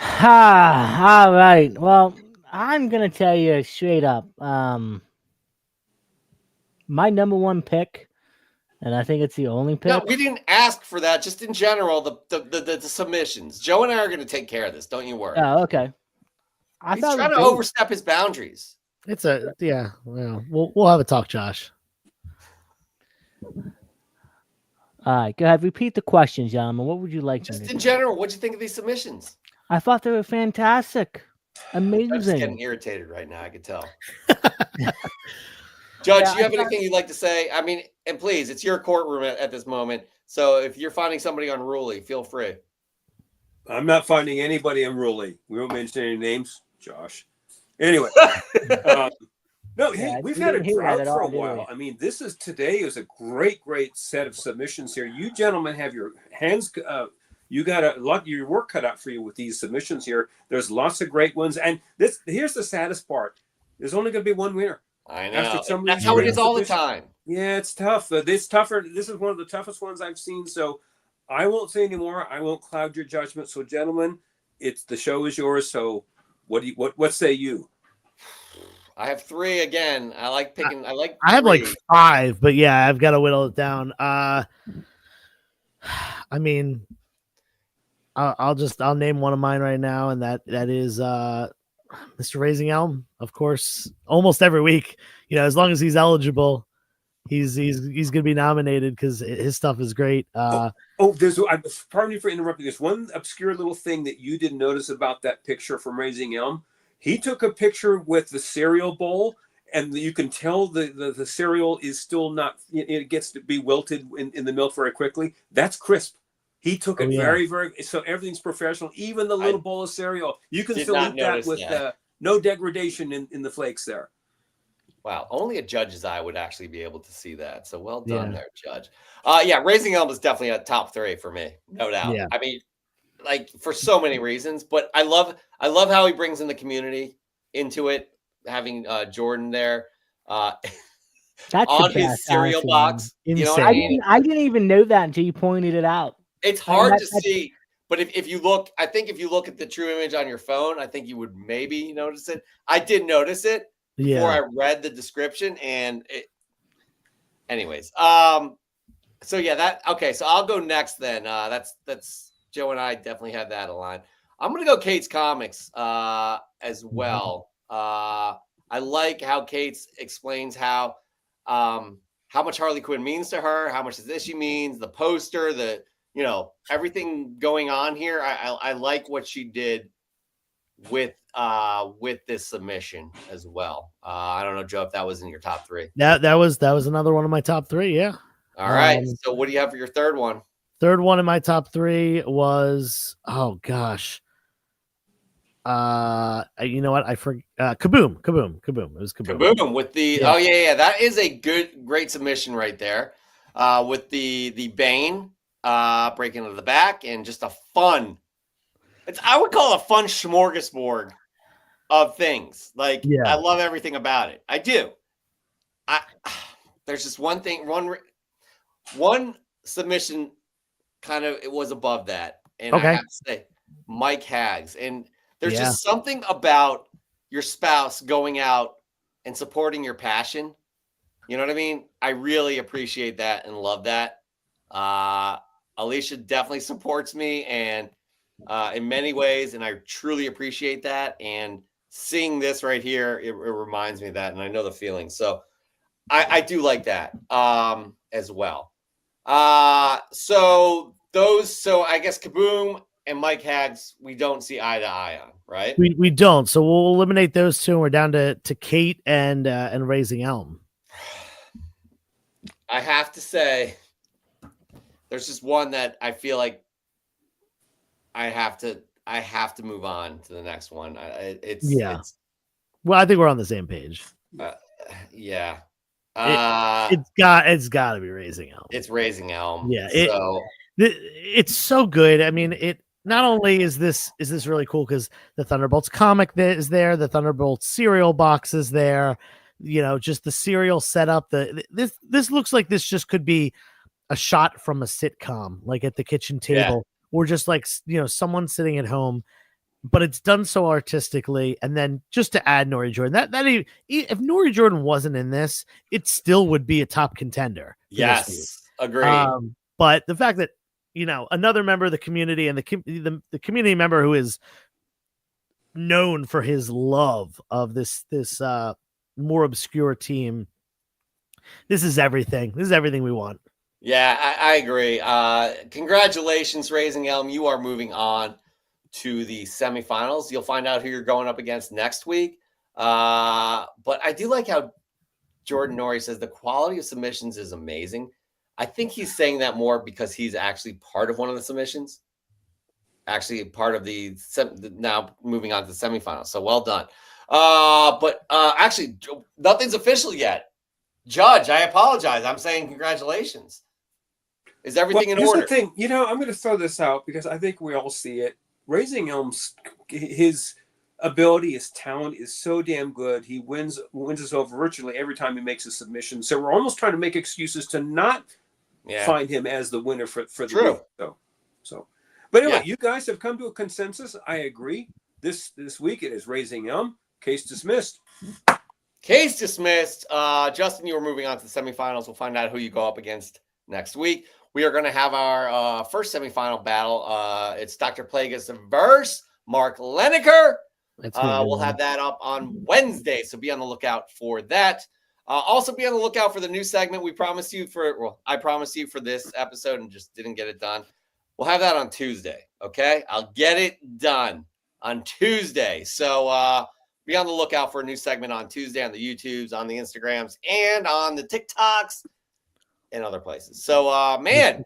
E: All right. Well, I'm gonna tell you straight up. My number one pick, and I think it's the only pick.
B: No, we didn't ask for that. Just in general, the submissions. Joe and I are going to take care of this. Don't you worry.
E: Oh, okay.
B: He's trying to overstep his boundaries.
C: It's well, we'll have a talk, Josh.
E: All right, go ahead. Repeat the question, gentlemen. What would you like to
B: Just in general, what'd you think of these submissions?
E: I thought they were fantastic.
B: I'm just
E: Amazing.
B: getting irritated right now. I can tell. Judge, do you have anything you'd like to say? I mean, and please, it's your courtroom at this moment. So if you're finding somebody unruly, feel free.
F: I'm not finding anybody unruly. We won't mention any names, Josh. Anyway, no, hey, we've had a drought for a while. I mean, today is a great set of submissions here. You gentlemen have your hands. You got a lot your work cut out for you with these submissions here. There's lots of great ones, and here's the saddest part: there's only going to be one winner.
B: I know. That's how it is all the time.
F: Yeah, it's tough. It's tougher. This is one of the toughest ones I've seen. So I won't say anymore. I won't cloud your judgment. So, gentlemen, the show is yours. So, what say you?
B: I have 3 again. I like picking. I
C: have like 5, but yeah, I've got to whittle it down. I mean, I'll name one of mine right now, and that is Mr. Raising Elm, of course. Almost every week, as long as he's eligible, he's gonna be nominated because his stuff is great.
F: Pardon me for interrupting. There's one obscure little thing that you didn't notice about that picture from Raising Elm. He took a picture with the cereal bowl, and you can tell the cereal is still not. It gets to be wilted in the milk very quickly. That's crisp. He took it very, very. So everything's professional. Even the little bowl of cereal, you can still eat that with no degradation in the flakes there.
B: Wow, only a judge's eye would actually be able to see that. So well done there, Judge. Raising Elm is definitely a top 3 for me, no doubt. Yeah. I mean, like for so many reasons, but I love how he brings in the community into it, having Jordan there.
E: That's
B: on his cereal box. You know what I mean?
E: I didn't even know that until you pointed it out.
B: It's hard to see, but if you look, I think if you look at the true image on your phone, I think you would maybe notice it. I did notice it before I read the description, and anyways. So yeah, so I'll go next then. That's Joe and I definitely had that aligned. I'm gonna go Kate's Comics as well. I like how Kate's explains how much Harley Quinn means to her, how much this issue means, the poster, everything going on here. I like what she did with this submission as well. I don't know, Joe, if that was in your top 3.
C: That was another one of my top 3. Yeah.
B: All right. So what do you have for your third one?
C: Third one in my top 3 was, oh gosh. You know what? I forgot. Kaboom. It was Kaboom.
B: Kaboom with the that is a great submission right there. With the Bane breaking into the back, and just a fun. I would call it a fun smorgasbord of things. Like I love everything about it. I do. There's just one thing. One submission kind of it was above that, and I have to say Mike Haggs. And there's just something about your spouse going out and supporting your passion. You know what I mean? I really appreciate that and love that. Alicia definitely supports me and in many ways, and I truly appreciate that. And seeing this right here, it reminds me of that, and I know the feeling. So I do like that as well. So I guess Kaboom and Mike Haggs, we don't see eye to eye on, right?
C: We don't. So we'll eliminate those 2, and we're down to Kate and Raising Elm.
B: I have to say, there's just one that I feel like I have to I have to move on to the next one.
C: Well, I think we're on the same page.
B: Yeah.
C: It's got to be Raising Elm.
B: It's Raising Elm.
C: Yeah.
B: So
C: It's so good. I mean, it not only is this really cool because the Thunderbolts comic is there, the Thunderbolts cereal box is there, just the cereal setup. This looks like this just could be a shot from a sitcom, like at the kitchen table, or just like someone sitting at home. But it's done so artistically, and then just to add Nori Jordan, that if Nori Jordan wasn't in this, it still would be a top contender.
B: Yes, agree.
C: But the fact that another member of the community and the community member who is known for his love of this more obscure team, this is everything. This is everything we want.
B: Yeah, I agree. Congratulations, Raising Elm. You are moving on to the semifinals. You'll find out who you're going up against next week. But I do like how Jordan Nori says the quality of submissions is amazing. I think he's saying that more because he's actually part of one of the submissions. Actually part of now moving on to the semifinals. So well done. But actually, nothing's official yet. Judge, I apologize. I'm saying congratulations. Is everything in order?
F: Here's the thing. I'm going to throw this out because I think we all see it. Raising Elm's, his ability, his talent is so damn good. He wins us over virtually every time he makes a submission. So we're almost trying to make excuses to not find him as the winner for the week. So, but anyway, you guys have come to a consensus. I agree. This week it is Raising Elm. Case dismissed.
B: Case dismissed. Justin, you were moving on to the semifinals. We'll find out who you go up against next week. We are going to have our first semifinal battle. It's Dr. Plagueis versus Mark Lineker. We'll have that up on Wednesday, so be on the lookout for that. Also, be on the lookout for the new segment I promised you for this episode and just didn't get it done. We'll have that on Tuesday, okay? I'll get it done on Tuesday. So be on the lookout for a new segment on Tuesday on the YouTubes, on the Instagrams, and on the TikToks and other places. So, man,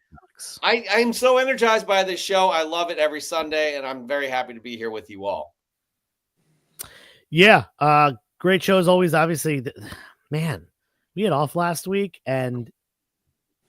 B: I'm so energized by this show. I love it every Sunday, and I'm very happy to be here with you all.
C: Yeah, great show as always. Obviously, man, we had off last week, and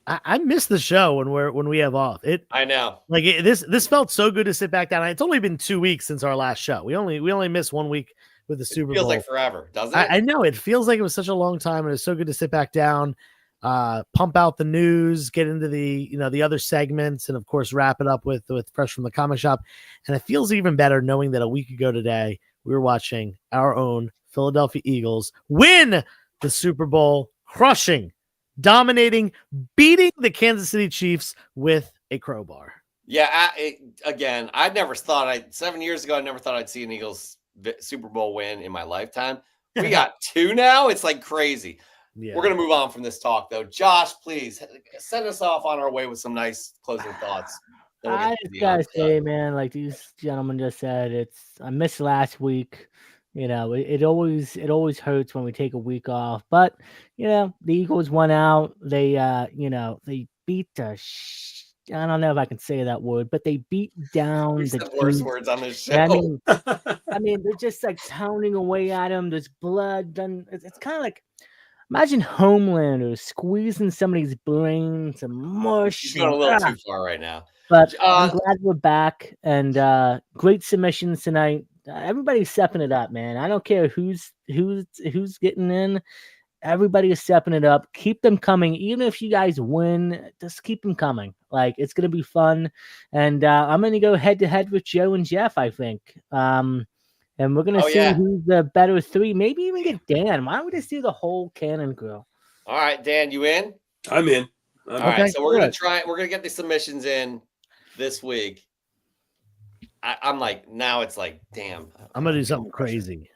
C: I miss the show when we have off.
B: I know,
C: like this felt so good to sit back down. It's only been 2 weeks since our last show. We only missed 1 week with the Super Bowl.
B: Feels like forever, doesn't it?
C: I know it feels like it was such a long time, and it's so good to sit back down. Pump out the news, get into the other segments, and of course wrap it up with Fresh from the Comic Shop. And it feels even better knowing that a week ago today we were watching our own Philadelphia Eagles win the Super Bowl, dominating, beating the Kansas City Chiefs with a crowbar.
B: Yeah, again, I never thought 7 years ago I never thought I'd see an Eagles Super Bowl win in my lifetime. We got 2 now. It's like crazy. Yeah. We're going to move on from this talk, though. Josh, please send us off on our way with some nice closing thoughts.
E: I just got to say, man, like these gentlemen just said, I missed last week. It always hurts when we take a week off. But, the Eagles won out. They, they beat the I don't know if I can say that word, but they beat down the
B: worst words on this show.
E: I mean, they're just like pounding away at him. There's blood. It's kind of like, imagine Homelander squeezing somebody's brain to mush.
B: He's going a little too far right now.
E: But I'm glad we're back, and great submissions tonight. Everybody's stepping it up, man. I don't care who's getting in. Everybody is stepping it up. Keep them coming. Even if you guys win, just keep them coming. Like, it's going to be fun. And I'm going to go head-to-head with Joe and Jeff, I think. And we're going to see who's the better 3. Maybe even get Dan. Why don't we just do the whole Cannon Grill?
B: All right, Dan, you in?
F: I'm in.
B: All right, so we're going to get the submissions in this week. I'm like, now it's like, damn.
C: I'm going to do something crazy.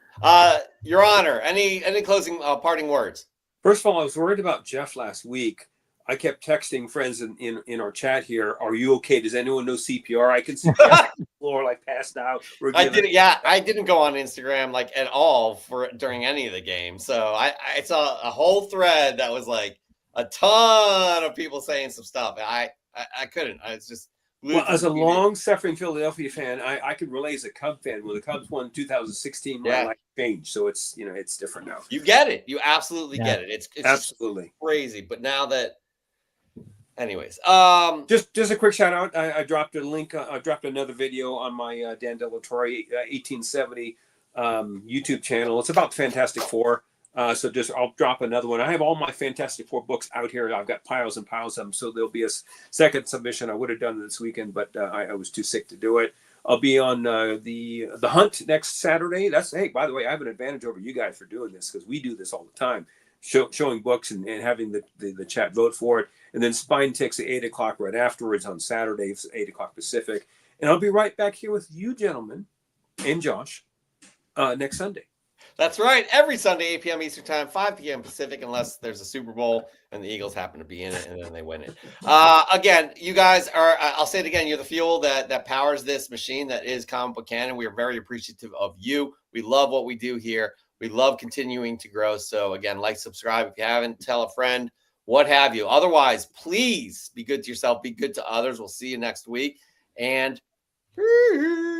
B: Your Honor, any closing parting words?
F: First of all, I was worried about Jeff last week. I kept texting friends in our chat here. Are you okay? Does anyone know CPR? I can see Jeff on the floor, like passed out.
B: I didn't go on Instagram like at all during any of the games. So I saw a whole thread that was like a ton of people saying some stuff. I couldn't. I was just
F: Well, as a long-suffering Philadelphia fan, I could relate as a Cub fan. When the Cubs won 2016, my life changed. So it's it's different now.
B: You get it. You absolutely get it. It's
F: absolutely
B: crazy. But now that, anyways,
F: just a quick shout out. I dropped a link. I dropped another video on my Dan Delatorre 1870 YouTube channel. It's about Fantastic Four. So I'll drop another one. I have all my Fantastic Four books out here. I've got piles and piles of them. So there'll be a second submission. I would have done it this weekend, but I was too sick to do it. I'll be on the hunt next Saturday. Hey, by the way, I have an advantage over you guys for doing this because we do this all the time, showing books and having the chat vote for it. And then Spine Ticks at 8 o'clock right afterwards on Saturday, 8 o'clock Pacific. And I'll be right back here with you gentlemen and Josh next Sunday.
B: That's right. Every Sunday, 8 p.m. Eastern Time, 5 p.m. Pacific, unless there's a Super Bowl and the Eagles happen to be in it, and then they win it. Again, you guys are, I'll say it again, you're the fuel that powers this machine that is Comic Book Canon. We are very appreciative of you. We love what we do here. We love continuing to grow. So, again, like, subscribe if you haven't, tell a friend, what have you. Otherwise, please be good to yourself, be good to others. We'll see you next week. And peace.